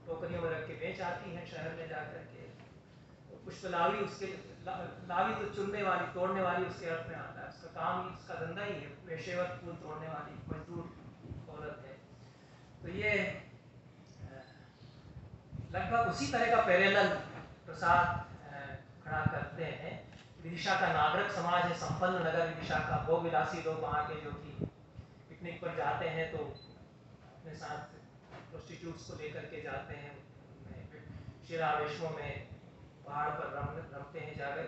टोकरियों में रख के बेच आती हैं शहर में जाकर के। तो पुष्पलावी उसके लावी तो चुनने वाली, तोड़ने वाली उसके अर्थ में आता है। उसका काम ही, उसका धंधा ही है पेशेवर फूल तोड़ने वाली मजदूर औरत है। तो ये लगभग उसी तरह का पैरेलल प्रसाद खड़ा करते हैं। विदिशा का नागरिक समाज है, संपन्न नगर विदिशा का, भोग विलासी लोग वहाँ के जो कि पिकनिक पर जाते हैं तो अपने साथ प्रोस्टिट्यूट्स को लेकर के जाते हैं, शिलावेशों में पहाड़ पर रमते हैं, जाकर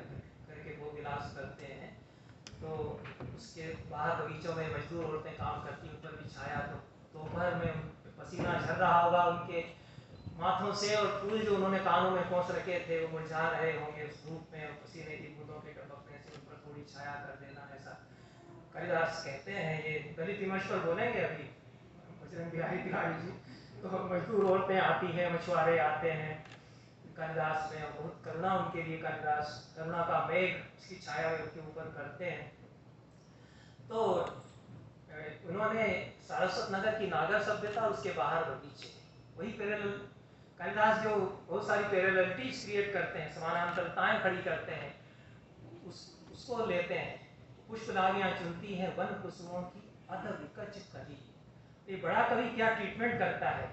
करके भोग विलास करते हैं। तो उसके बाहर बगीचों में मजदूर औरतें काम करती, ऊपर भी छाया, तो दोपहर में पसीना झर रहा होगा उनके माथों से, और फूल जो उन्होंने कानों में पहुँच रखे थे वो मुरझा रहे होंगे उस धूप में, और पसीने की बूंदों के टपकने से उन पर थोड़ी छाया कर देना, ऐसा कालिदास कहते हैं। ये दलित विमर्श पर बोलेंगे अभी बजरंग बिहारी तिवारी जी। तो मजदूर औरतें आती हैं, मछुआरे आते हैं कालिदास में, बहुत करुणा उनके लिए कालिदास करुणा का मेघ उसकी छाया उनके ऊपर करते हैं। तो उन्होंने सारस्वत नगर की नागर सभ्यता, उसके बाहर बगीचे, वही पैरेलल कालिदास जो बहुत सारी पैरेललिटीज क्रिएट करते हैं, समानांतरताएं खड़ी करते हैं, उसको लेते हैं। पुष्पलावियाँ चुनती हैं वन कुसुमों की अध विकच कली। ये बड़ा कवि क्या ट्रीटमेंट करता है,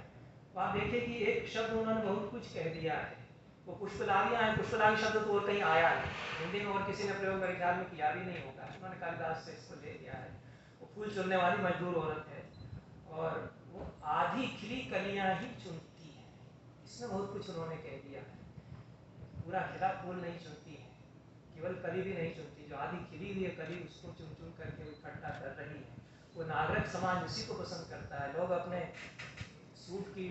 तो आप देखिए कि एक शब्द उन्होंने बहुत कुछ कह दिया है। वो पुष्पलावियाँ हैं, पुष्पलावी शब्द तो और कहीं आया नहीं, हिंदी में और किसी ने प्रयोग मेरे ख्याल में किया भी नहीं होगा, उन्होंने कालिदास से इसको ले लिया है। वो फूल चुनने वाली मजदूर औरत है और वो आधी खिली कलियाँ ही चुनती है, इसमें बहुत कुछ उन्होंने कह दिया है। पूरा खिला फूल नहीं चुनती है, केवल कली भी नहीं चुनती, जो आधी खिली हुई है कली उसको चुन चुन करके इकट्ठा कर रही है। वो नागरिक समाज उसी को पसंद करता है। लोग अपने सूट की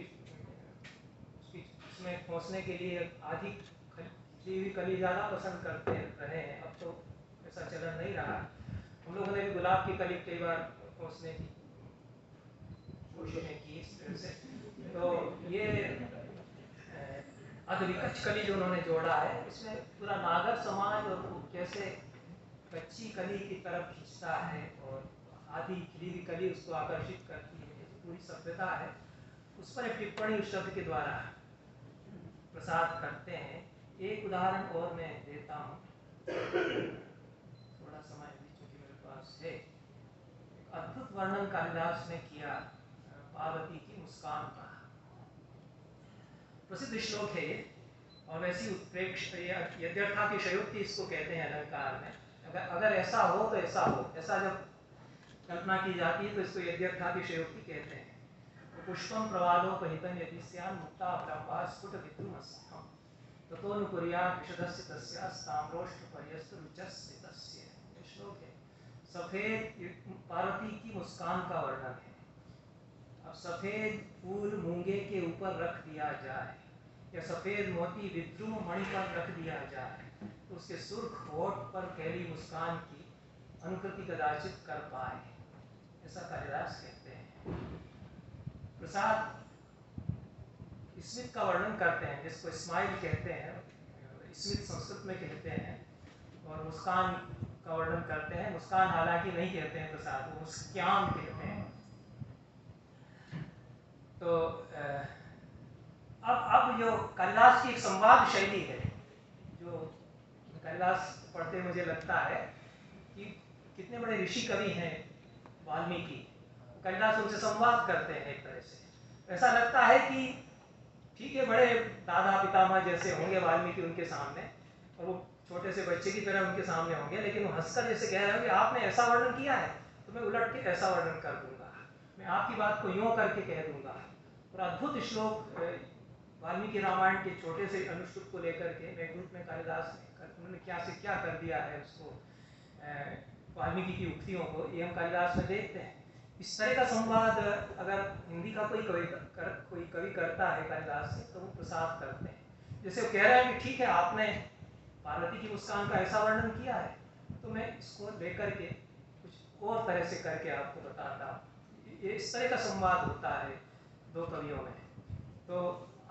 उसमें पहुँचने के लिए आधी खिली हुई कली ज़्यादा पसंद करते रहे हैं, अब तो ऐसा चलन नहीं रहा। हम लोगों ने भी गुलाब की कली कई बार पहुँचने की कोशिशें की इस तरह से। तो ये अधविकच कली जो उन्होंने जोड़ा है, इसमें पूरा नागर समाज और वो कैसे कच्ची कली की तरफ खींचता है और आधी खिली हुई कली उसको आकर्षित करती है, पूरी सभ्यता है, उस पर एक टिप्पणी उस शब्द के द्वारा प्रसाद करते हैं। एक उदाहरण और मैं देता हूँ, थोड़ा समय भी चूंकि मेरे पास है। एक अद्भुत वर्णन कालिदास ने किया पार्वती की मुस्कान का, प्रसिद्ध श्लोक है ये, और वैसी उत्प्रेक्ष यद्यर्थातिशयोक्ति इसको कहते हैं अलंकार में। अगर ऐसा हो तो ऐसा हो, ऐसा जब कल्पना की जाती है तो इसको यद्यर्थातिशयोक्ति कहते हैं। तो पुष्पम प्रवालोपहितं यदि स्यात् मुक्ता ब्रह्मा स्फुट विद्रुमस्थं ततोऽनुकुर्या विशदस्य तस्यास्ताम्रोष्ठपर्यस्तरुचस्य तस्य। ये श्लोक है। सफेद पार्वती की मुस्कान का वर्णन है। अब सफेद फूल मूंगे के ऊपर रख दिया जाए या सफेद मोती विद्रुम मणि पर रख दिया जाए तो उसके सुर्ख होठ पर फैली मुस्कान की अनुकृति कदाचित कर पाए, ऐसा कालिदास कहते हैं। प्रसाद स्मित का वर्णन करते हैं, जिसको स्माइल कहते हैं, स्मित संस्कृत में कहते हैं, और मुस्कान का वर्णन करते हैं। मुस्कान हालांकि नहीं कहते हैं प्रसाद, वो मुस्कान कहते हैं। तो अब जो कालिदास की एक संवाद शैली है, जो कालिदास पढ़ते मुझे लगता है कि कितने बड़े ऋषि कवि हैं वाल्मीकि, कालिदास उनसे संवाद करते हैं एक तरह से। ऐसा लगता है कि ठीक है, बड़े दादा पितामह जैसे होंगे वाल्मीकि उनके सामने, और वो छोटे से बच्चे की तरह उनके सामने होंगे, लेकिन वो हंसकर जैसे कह रहे हो कि आपने ऐसा वर्णन किया है तो मैं उलट के ऐसा वर्णन कर दूंगा, मैं आपकी बात को यूँ करके कह दूंगा। और अद्भुत श्लोक वाल्मीकि रामायण के छोटे से अनुष्टुप को लेकर के मेघदूत में कालिदास ने उन्होंने क्या से क्या कर दिया है उसको, वाल्मीकि की उक्तियों को, ये हम कालिदास में देखते हैं। इस तरह का संवाद अगर हिंदी का कोई कवि करता है कालिदास से, तो वो प्रसाद करते हैं। जैसे वो कह रहे हैं कि ठीक है, आपने पार्वती की मुस्कान का ऐसा वर्णन किया है, तो मैं इसको लेकर के कुछ और तरह से करके आपको बताता हूँ। ये इस तरह का संवाद होता है दो कवियों में। तो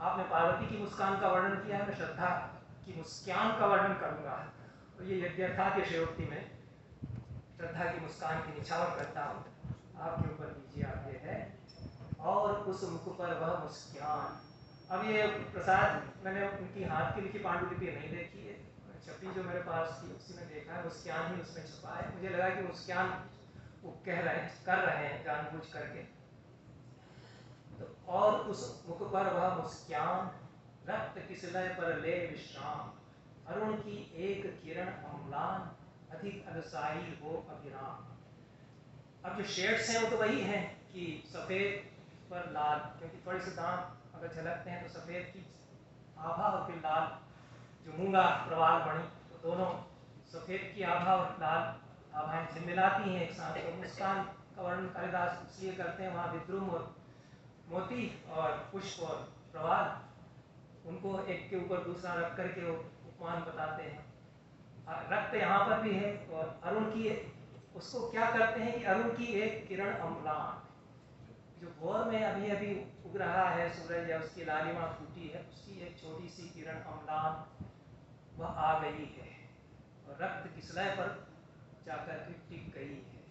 आपने पार्वती की मुस्कान का वर्णन किया है, मैं श्रद्धा की मुस्कान का वर्णन करूँगा। तो ये यज्ञार्थात्यशयोक्ति में श्रद्धा की मुस्कान की निछावर करता हूँ। आपके ऊपर लीजिए, आप ये है, और उस मुख पर वह मुस्कान। अब ये प्रसाद मैंने उनकी हाथ की लिखी पांडुलिपि नहीं देखी है, छपी जो मेरे पास थी उसी में देखा है, मुस्कान ही उसमें छपा है। मुझे लगा कि मुस्कान वो कर रहे हैं जानबूझ करके। तो और उस मुख पर वह मुस्कान, रक्त किसलय पर ले विश्राम, अरुण की एक किरण अम्लान, अधिक अलसाई हो अभिराम। अब जो शेड्स हैं वो तो वही हैं कि सफ़ेद पर लाल, क्योंकि थोड़े से दांत अगर झलकते हैं तो सफ़ेद की आभा और फिर लाल जो मूंगा प्रवाल मणि, तो दोनों सफ़ेद की आभा और लाल आभाएं झिलमिलाती हैं एक साथ। तो मुस्कान का वर्णन कालिदास इसलिए करते हैं, वहाँ विद्रुम और मोती और पुष्प और प्रवाल, उनको एक के ऊपर दूसरा रख करके वो उपमान बताते हैं। रक्त यहाँ पर भी है, और अरुण की उसको क्या करते हैं कि अरुण की एक किरण अम्लान, जो भोर में अभी अभी उग रहा है सूरज या उसकी लालिमा फूटी है, उसकी एक छोटी सी किरण अम्लान वह आ गई है और रक्त किसलय पर जाकर के टिक गई है,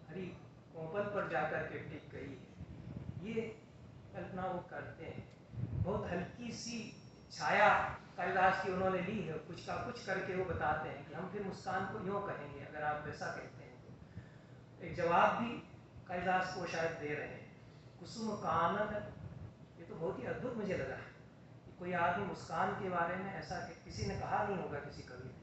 हरी कोमल पर जाकर के टिक गई है। ये कल्पना वो करते हैं। बहुत हल्की सी छाया कालिदास की उन्होंने ली है, कुछ का कुछ करके वो बताते हैं कि हम फिर मुस्कान को यूँ कहेंगे अगर आप वैसा कहते हैं तो। एक जवाब भी कालिदास को शायद दे रहे हैं, कुसुम कानन। ये तो बहुत ही अद्भुत मुझे लगा कि कोई आदमी मुस्कान के बारे में ऐसा किसी ने कहा नहीं होगा, किसी कवि ने।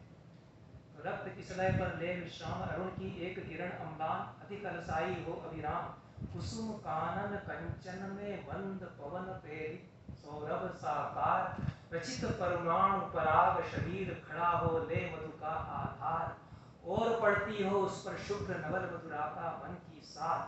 तो रक्त किसलय पर ले विश्राम, अरुण की एक किरण अम्लान, अधिक अलसाई हो अभिराम, कुसुम कानन कंचन में बंद पवन प्रेरित सौरभ साकार, रचित परमाणु पराग शरीर, खड़ा हो ले मधु का आधार, और पड़ती हो उस पर शुभ्र नवल मधुरा का मन की साथ,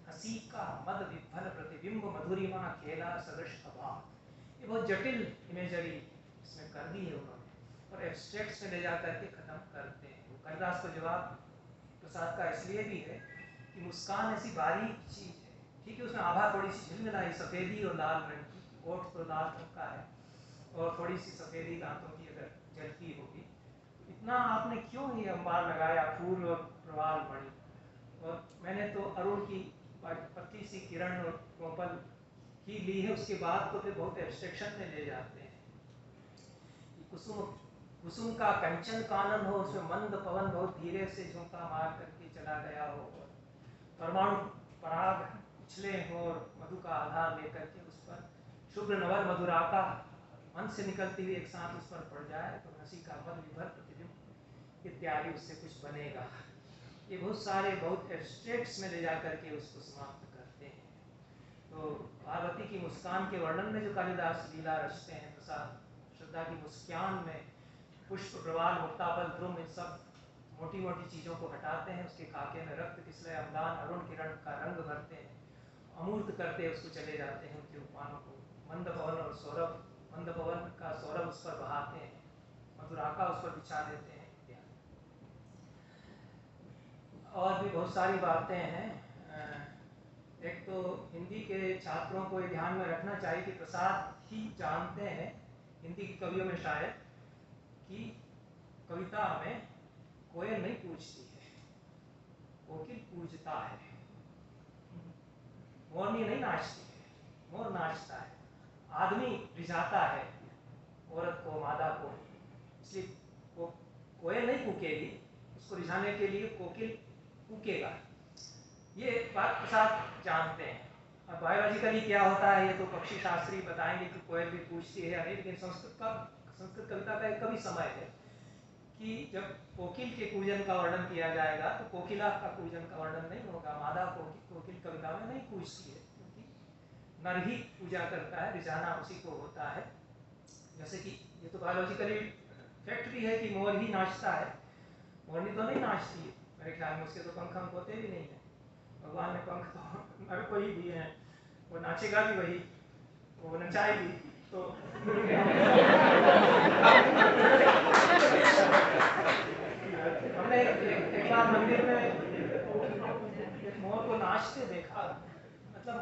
हंसी का मद विफल प्रतिबिंब मधुरिमा खेला सदृश अभाव। ये बहुत जटिल इमेजरी इसमें कर दी है उन्होंने, और एब्स्ट्रैक्ट्स में ले जा करके खत्म करते हैं। वो कालिदास को जवाब प्रसाद का इसलिए भी है कि मुस्कान ऐसी बारीक चीज है, ठीक है, उसमें आभा थोड़ी सी झिलमिलाई सफ़ेदी और लाल रंग की, ओठ तो लाल रंग का है और थोड़ी सी सफ़ेदी दांतों की अगर झलकी होगी, तो इतना आपने क्यों ये अंबार लगाया फूल और प्रवाल मणि। और मैंने तो अरुण की पतली सी किरण और कोमल ही ली है, उसके बाद तो फिर बहुत एब्स्ट्रैक्शन में ले जाते हैं। कुसुम कुसुम का कंचन कानन हो, उसमें मंद पवन बहुत धीरे से झोंका मार करके चला गया हो, परमाणु पराग उछले हो और मधु का आधार लेकर के उस पर शुभ्र नवल मधुराका मन से निकलती हुई एक साथ उस पर पड़ जाए, तो हंसी का मद विभर प्रतिबिंब इत्यादि उससे कुछ बनेगा। ये बहुत सारे बहुत एब्स्ट्रैक्ट्स में ले जा करके उसको समाप्त करते हैं। तो पार्वती की मुस्कान के वर्णन में जो कालिदास लीला रचते हैं प्रसाद, श्रद्धा की मुस्कान में पुष्प प्रवाल मुक्ताफल ध्रुव इन सब मोटी मोटी चीज़ों को हटाते हैं, उसके खाके में रक्त किसलय अम्लान अरुण किरण का रंग भरते हैं, अमूर्त करते उसको चले जाते हैं उनके उपमानों को। मंद पवन और सौरभ, मंद पवन का सौरभ उस पर बहाते हैं, मधुराका उस पर बिछा देते हैं इत्यादि। और भी बहुत सारी बातें हैं। एक तो हिंदी के छात्रों को ये ध्यान में रखना चाहिए कि प्रसाद ही जानते हैं हिंदी के कवियों में शायद कि कविता में कोयल नहीं पूछती है, कोकिल पूजता है। मोरनी नहीं नाचती है, मोर नाचता है। आदमी रिझाता है औरत को, मादा को, इसलिए वो कोयल नहीं कूकेगी, उसको रिझाने के लिए कोकिल कूकेगा। ये बात प्रसाद जानते हैं। अब बायोलॉजिकली क्या होता है ये तो पक्षी शास्त्री बताएंगे कि कोयल भी पूछती है या नहीं, लेकिन संस्कृत कविता का एक कवि समय है कि जब कोकिल के पूजन का वर्णन किया जाएगा तो कोकिला का पूजन का वर्णन नहीं होगा। मादा कोकिल कविता में नहीं पूजती है, क्योंकि नर ही पूजा करता है, रिझाना उसी को होता है। जैसे कि ये तो बायोलॉजिकली फैक्ट भी है कि मोर ही नाचता है, मोरनी तो नहीं नाचती है मेरे ख्याल में, उसके तो पंख होते भी नहीं है। भगवान ने पंख तो हर कोई दिए हैं, वो नाचेगा भी वही, वो नचाएगी तो हमने एक बार मंदिर में एक मोर को नाचते देखा। मतलब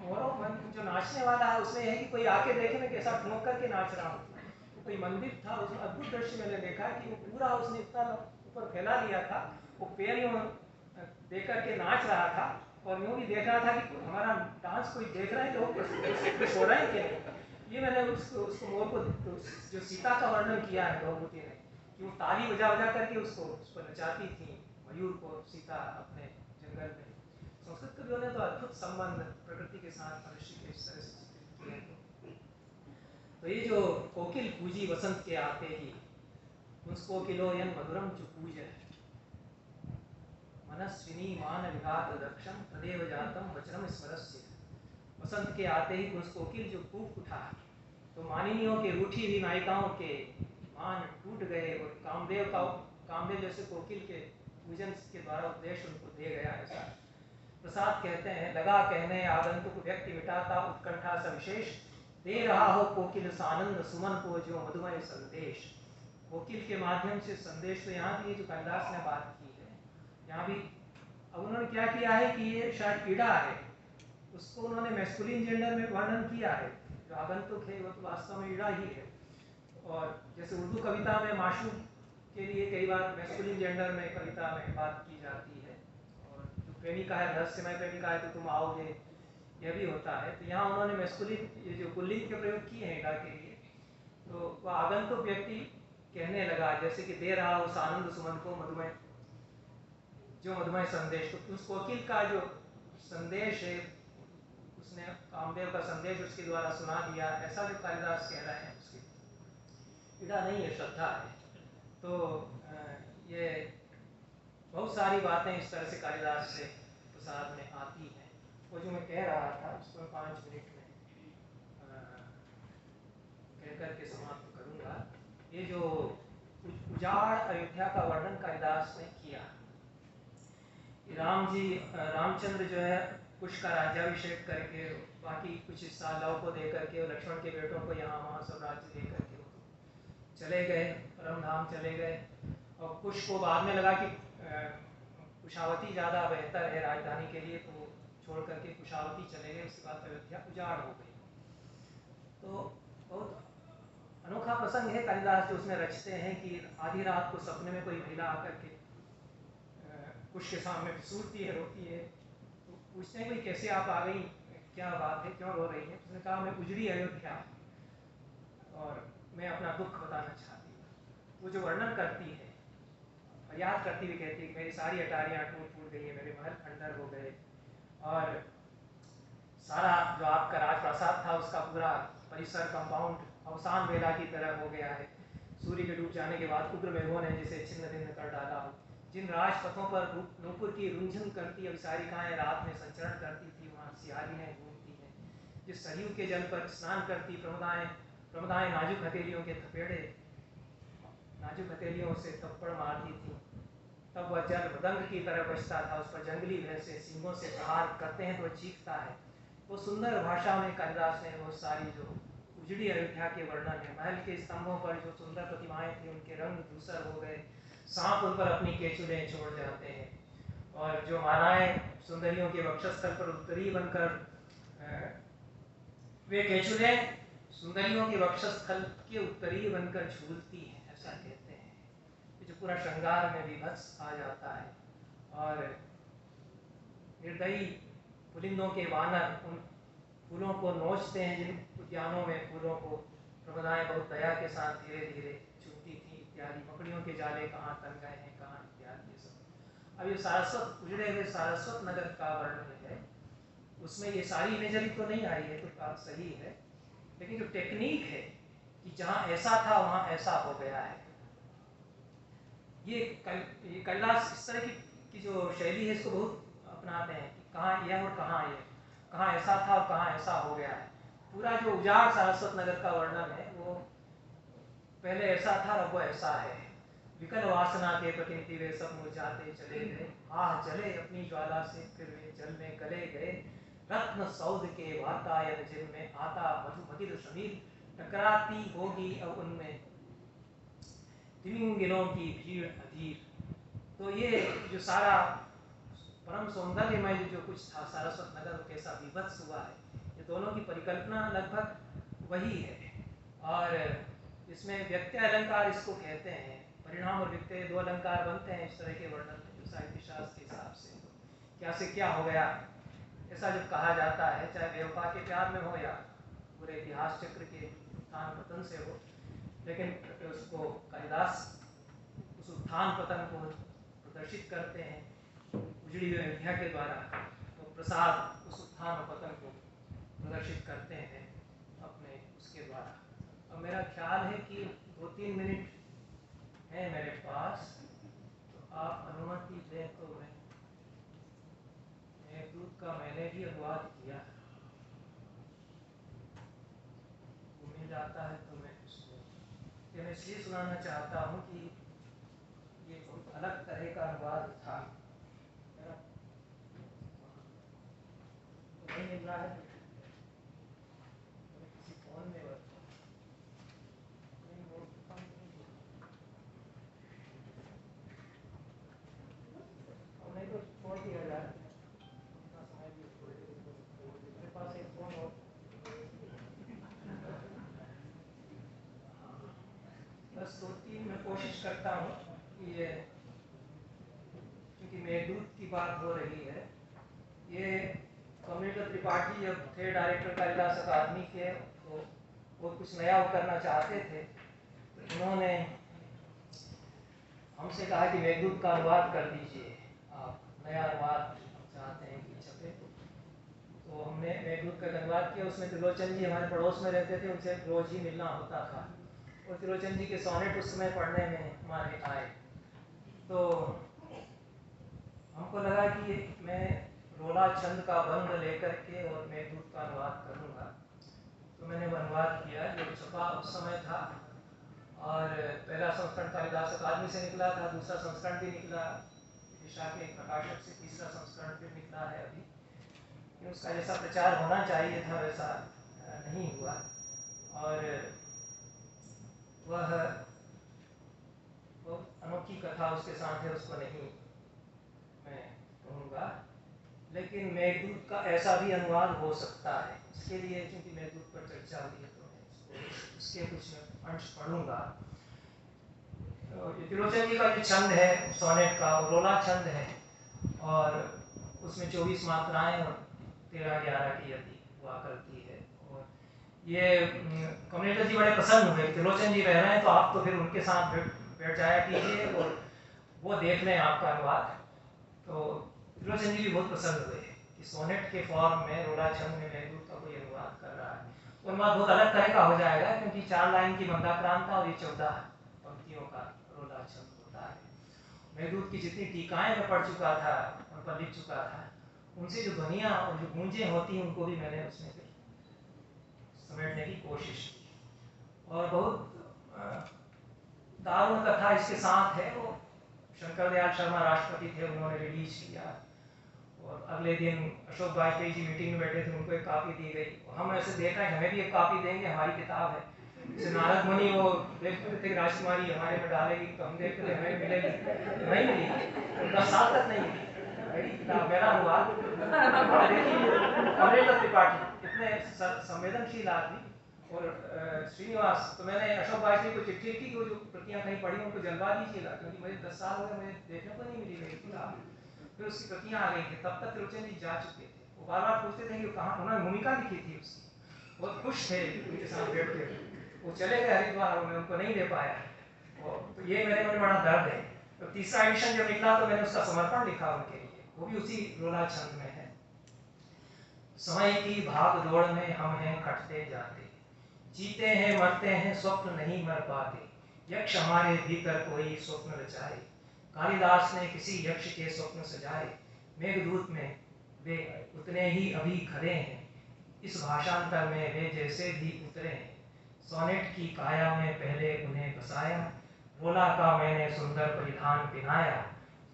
मोरों जो नाचने वाला है उसमें है कि कोई आके देखे मैं कैसा ठुमक करके नाच रहा हूँ। तो कोई मंदिर था, उसमें अद्भुत दृश्य मैंने देखा कि वो पूरा उसने इतना ऊपर फैला लिया था, वो पैर यूँ दे करके नाच रहा था और यूँ भी देख रहा था कि हमारा डांस कोई देख रहा है तो कुछ हो रहा है क्या। ये मैंने उसको मोर को जो सीता का वर्णन किया है भगवती ने, कि वो ताली बजा बजा करके उसको नचाती थी मयूर को सीता अपने जंगल में। संस्कृत कवियों ने तो अद्भुत संबंध प्रकृति के साथ मनुष्य के इस तरह से चित्रित किए हैं। तो ये जो कोकिल पूजी वसंत के आते ही, उस कोकिलो यन मधुरम जो पूज मनस्विनी मान विघात दक्षम तदेव जातम वचनम स्मरस्य। वसंत के आते ही उस कोकिल जो कूक उठा, तो मानिनियों के रूठी हुई नायिकाओं के मान टूट गए और कामदेव जैसे कोकिल के पूजन के द्वारा उपदेश उनको दे गया। ऐसा प्रसाद कहते हैं, लगा कहने आगंतुक व्यक्ति मिटाता उत्कंठा सविशेष, दे रहा हो कोकिल सानंद सुमन को जो मधुमय संदेश। कोकिल के माध्यम से संदेश। तो यहाँ भी जो कालिदास ने बात की है, यहाँ भी अब उन्होंने क्या किया है कि ये शायद कीड़ा है, उसको उन्होंने मैस्कुलिन जेंडर में वर्णन किया है। जो आगंतुक है वो तो वास्तव में ईड़ा ही है। और जैसे उर्दू कविता में माशूक के लिए कई बार मैस्कुलिन जेंडर में कविता में बात की जाती है, और जो प्रेमिका है, रहस्यमय प्रेमिका है तो तुम आओगे, यह भी होता है। तो यहाँ उन्होंने मैस्कुलिन ये जो पुल्लिंग के प्रयोग किए हैं ईड़ा के लिए, तो वह आगंतुक व्यक्ति कहने लगा, जैसे कि दे रहा हो आनंद सुमन को मधुमय जो मधुमय संदेश। तो उस कोकिल का जो संदेश है, उसने कामदेव का संदेश उसके द्वारा सुना दिया, ऐसा जो कालिदास कह रहे हैं उसकी ईड़ा नहीं है, श्रद्धा है। तो ये बहुत सारी बातें इस तरह से कालिदास से प्रसाद में आती हैं। वो जो मैं कह रहा था उसको 5 मिनट में कह करके समाप्त करूँगा। ये जो उजाड़ अयोध्या का वर्णन कालिदास ने किया, रामचंद्र जो है कुश का राज्याभिषेक करके बाकी कुछ हिस्सा लव को दे करके और लक्ष्मण के बेटों को यहाँ वहाँ सब राज्य दे करके चले गए, परम धाम चले गए। और कुश को बाद में लगा कि कुशावती ज़्यादा बेहतर है राजधानी के लिए, तो छोड़ करके कुशावती चले गए। उसके बाद अयोध्या उजाड़ हो गई। तो बहुत अनोखा प्रसंग है कालिदास जो उसमें रचते हैं कि आधी रात को सपने में कोई महिला आकर के कुश के सामने सूरती है, रोती है। तो पूछते हैं भाई कैसे आप आ गई, क्या बात है, क्यों रो रही है। उसने कहा मैं उजड़ी अयोध्या और मैं अपना दुख बताना चाहती हूँ। वो जो वर्णन करती है, फरियाद करती हुई कहती है कि मेरी सारी अटारियाँ टूट गई है, मेरे महल खंडर हो गए, और सारा जो आपका राजप्रासाद था उसका पूरा परिसर कंपाउंड अवसान बेला की तरह हो गया है। सूर्य के डूब जाने के बाद उग्र मेघों ने जिसे छिन्न भिन्न कर डाला हो। जिन राजपथों पर नूपुर की रुंझन करती अभिसारिकाएं रात में संचरण करती थी, वहाँ सियारियाँ घूमती हैं। जिस सरयू के जल पर स्नान करती प्रमदाएं नाजुक हथेलियों के थपेड़े, नाजुक हथेलियों से थप्पड़ मारती थी, तब वह जल मृदंग की तरह बजता था। उस पर जंगली भैंसे सींगों से प्रहार करते हैं तो वह चीखता है। वो सुंदर भाषा में कालिदास ने वो सारी जो उजड़ी अयोध्या के वर्णन है, महल के स्तंभों पर जो सुंदर प्रतिमाएं थी उनके रंग धूसर हो गए, सांप उन पर अपनी केचुलें छोड़ जाते हैं, और जो मालाएं सुंदरियों के वक्षस्थल पर उत्तरी बनकर वे केचुलें सुंदरियों के वक्षस्थल के उत्तरी बनकर झूलती हैं, ऐसा कहते हैं। जो पूरा श्रृंगार में विभत्स आ जाता है, और निर्दयी पुलिंदों के वानर उन फूलों को नोचते हैं जिन उद्यानों में फूलों को प्रमदाएं बहुत दया के साथ धीरे धीरे चूमती थी इत्यादि। मकड़ियों के जाले कहाँ तन गए हैं, कहाँ इत्यादि। ये सब अब ये सारस्वत उजड़े हुए सारस्वत नगर का वर्णन है, उसमें ये सारी इमेजरी तो नहीं आई है, तो बात सही है, लेकिन जो टेक्निक है कि जहाँ ऐसा था वहाँ ऐसा हो गया है, ये कालिदास इस तरह की जो शैली है इसको बहुत अपनाते हैं कि कहाँ यह और कहाँ ये, कहाँ ऐसा था और कहाँ ऐसा हो गया है। पूरा जो उजाड़ सारस्वत नगर का वर्णन है वो पहले ऐसा था अब वो ऐसा है। विकल वासना के प्रतिनिधि वे सब मुरझाते चले गए, आह जले अपनी ज्वाला से फिर वे जल में गले गए। रत्न सौध के वातायन जिनमें आता मधु मदिर समीर, टकराती होगी अब उनमें तिमिंगिलों की भीड़ अधीर। तो ये जो सारा परम सौंदर्यमय जो कुछ था सारस्वत नगर कैसा विभत्स हुआ है, ये दोनों की परिकल्पना लगभग वही है। और इसमें व्यक्ति अलंकार इसको कहते हैं। परिणाम और व्यक्ति दो अलंकार बनते हैं इस तरह के वर्णन जो साहित्य शास्त्र के हिसाब से। क्या से क्या हो गया ऐसा जब कहा जाता है, चाहे बेवफा के प्यार में हो या पूरे इतिहास चक्र के उत्थान पतन से हो, लेकिन उसको कालिदास उस उत्थान पतन को प्रदर्शित करते हैं उजड़ी हुई अयोध्या के द्वारा। तो प्रसाद उस उत्थान और पतन को प्रदर्शित करते हैं अपने उसके द्वारा। अब मेरा ख्याल है कि 2-3 मिनट है मेरे पास, तो आप अनुमति दें तो मैं मेघदूत का मैंने भी अनुवाद किया, वो मिल जाता है तो मैं उसको मैं इसलिए सुनाना चाहता हूँ कि ये बहुत अलग तरह का अनुवाद था। तो नहीं मिल रहा है किसी फोन में नहीं तो छोड़ दिया जाए, इतना समय भी मेरे पास एक फोन हो। बस 2-3 मैं कोशिश करता हूँ कि ये, क्योंकि मेघदूत की बात हो रही है, ये कमलेश्वर त्रिपाठी जब थे डायरेक्टर कालिदास अकादमी के, तो वो कुछ नया वो करना चाहते थे, तो उन्होंने हमसे कहा कि मेघदूत का अनुवाद कर दीजिए आप, नया अनुवाद चाहते हैं कि छपे। तो हमने मेघदूत का अनुवाद किया। उसमें त्रिलोचन जी हमारे पड़ोस में रहते थे, उनसे रोज ही मिलना होता था, और त्रिलोचन जी के सोनेट उस समय पढ़ने में हमारे आए। तो हमको लगा कि मैं रोला छंद का बंद लेकर के और मेघदूत का अनुवाद करूँगा। तो मैंने वो अनुवाद किया जो छपा उस समय था, और पहला संस्करण कालिदास अकादमी से निकला था, दूसरा संस्करण भी निकला दिशा के प्रकाशक से, तीसरा संस्करण फिर निकला है अभी। कि उसका जैसा प्रचार होना चाहिए था वैसा नहीं हुआ, और वह बहुत अनोखी कथा उसके साथ है, उसको नहीं मैं कहूँगा। लेकिन मेघदूत का ऐसा भी अनुवाद हो सकता है। इसके लिए क्योंकि मेघदूत पर चर्चा हुई है तो मैं उसके कुछ अंश पढ़ूंगा। त्रिलोचन जी का जो छंद है सोनेट का, वो रोला छंद है, और उसमें 24 मात्राएं और 13-11 की यदि हुआ करती है। और ये कमलेश्वर जी बड़े प्रसन्न हुए, त्रिलोचन जी रह रहे हैं तो आप तो फिर उनके साथ बैठ जाया कीजिए और वो देख लें आपका अनुवाद। तो त्रिलोचन जी भी बहुत प्रसन्न हुए कि सोनेट के फॉर्म में रोला छंद में मेघदूत का कोई अनुवाद कर रहा है। अनुवाद बहुत अलग तरह का हो जाएगा, क्योंकि 4 लाइन की मंदाक्रांत था और ये 14 पंक्तियों का रोला छंद होता है। मेघदूत की जितनी टीकाएं मैं पढ़ चुका था, उन पर लिख चुका था, उनसे जो ध्वनियाँ और जो गूंजें होती हैं उनको भी मैंने उसमें फिर समेटने की कोशिश की। और बहुत दारुण कथा इसके साथ है। वो शंकर दयाल शर्मा राष्ट्रपति थे, उन्होंने रिलीज किया, और अगले दिन अशोक वाजपेयी जी मीटिंग में बैठे थे, उनको एक कॉपी दी गई। हम ऐसे देख रहे हैं हमें भी एक कॉपी देंगे, हमारी किताब है। जैसे नारद मुनि वो देखते थे कि राजकुमारी हमारे में डालेगी, तो हम देखते थे हमें मिलेगी, नहीं मिली, 10 साल तक नहीं मिली मेरी किताब, मेरा अनुवाद। कमलेश्वर त्रिपाठी इतने संवेदनशील आदमी, और श्रीनिवास, तो मैंने अशोक वाजपेयी को चिट्ठी लिखी कि वो जो प्रतियां कहीं पढ़ी उनको जलवा दीजिएगा, क्योंकि मुझे 10 साल हो गए, मुझे देखने को नहीं मिली मेरी किताब। फिर उसकी प्रतियां आ गई थी, तब तक त्रिलोचन जी जा चुके थे। वो बार बार पूछते थे कि कहाँ, उन्होंने भूमिका लिखी थी उसकी, बहुत खुश थे उनके साथ बैठ के। वो चले गए हरिद्वार, मैं उनको नहीं दे पाया। तो ये मेरे मन में बड़ा दर्द है। तो तीसरा एडिशन जब निकला तो मैंने उसका समर्पण लिखा उनके लिए, वो भी उसी रोला छंद में है। समय की भाग दौड़ में हम हैं कटते जाते, जीते हैं मरते हैं स्वप्न नहीं मर पाते, यक्ष हमारे भीतर कोई स्वप्न रचाए। कालिदास ने किसी यक्ष के स्वप्न सजाए, मेघदूत में वे उतने ही अभी खड़े हैं, इस भाषांतर में वे जैसे भी उतरे हैं। सोनेट की काया में पहले उन्हें बसाया, रोला का मैंने सुंदर परिधान पिनाया,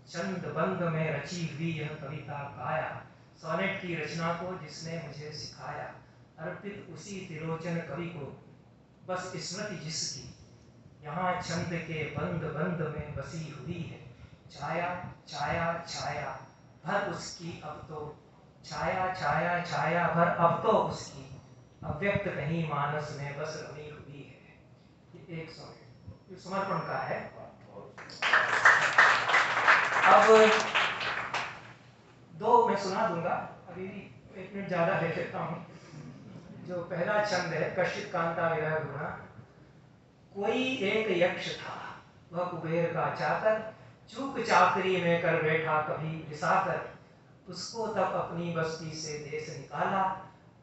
चंद बंद में रची हुई यह कविता काया, सोनेट की रचना को जिसने मुझे सिखाया, अर्पित उसी त्रिलोचन कवि को बस स्मृति जिसकी, यहाँ छंद के बंद बंद में बसी हुई है, छाया छाया छाया भर उसकी अब तो, छाया छाया छाया भर अब तो उसकी, अव्यक्त कहीं मानस में बस रमी हुई है। ये एक सॉन्ग समर्पण का है। अब दो मैं सुना दूंगा, अभी भी 1 मिनट ज्यादा ले लेता हूँ। जो पहला छंद है, कश्चित कांता विरह गुना। कोई एक यक्ष था, वह कुबेर का चाकर, चूक चाकरी में कर बैठा कभी रिसाकर, उसको तब अपनी बस्ती से देश निकाला,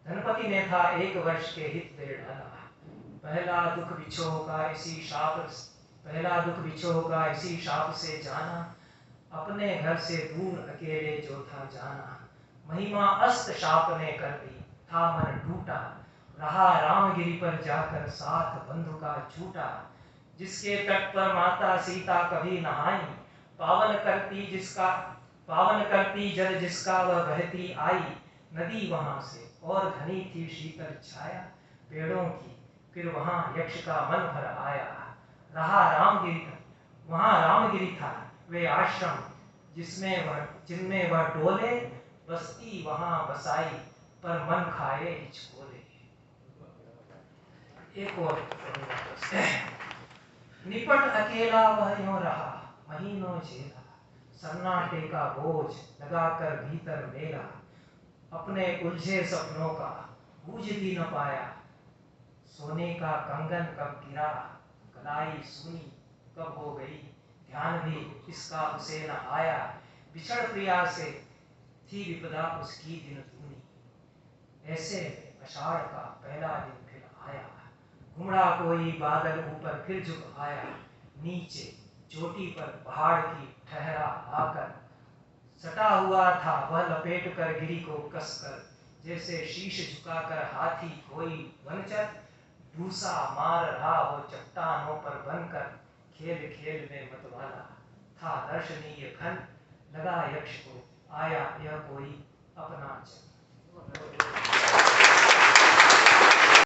धनपति ने था 1 वर्ष के हित दे डाला। पहला दुख बिछोह का इसी शाप से जाना, अपने घर से दूर अकेले जो था जाना, महिमा अस्त शाप ने कर दी, था मन टूटा, रहा रामगिरी पर जाकर साथ बंधु का छूटा, जिसके तट पर माता सीता कभी नहाई, पावन करती जल जिसका वह बहती आई, नदी वहां से और घनी थी शीतल छाया पेड़ों की, फिर वहां यक्ष का मन भर आया, वहां रामगिरी था वे आश्रम, जिनमें वह डोले, बस्ती वहां बसाई, पर मन खाए हिचकोले। एक और निपट अकेला वह यूं रहा, महीनों झेला, सन्नाटे का बोझ लगाकर भीतर मेला, अपने उलझे सपनों का बूझ भी न पाया, सोने का कंगन कब गिरा, कलाई सुनी कब हो गई, ध्यान भी इसका उसे न आया, बिछड़ प्रिया से थी विपदा उसकी दिन दूनी, ऐसे आषाढ़ का पहला दिन फिर आया, घुमड़ा कोई बादल ऊपर फिर झुक आया, नीचे चोटी पर पहाड़ की ठहरा आकर, सटा हुआ था वह लपेट कर गिरी को कसकर, जैसे शीश झुकाकर हाथी कोई वनचर, भूसा मार रहा हो चट्टानों पर बनकर, खेल खेल में मतवाला था दर्शनीय घन, लगा यक्ष को आया यह कोई अपना चल।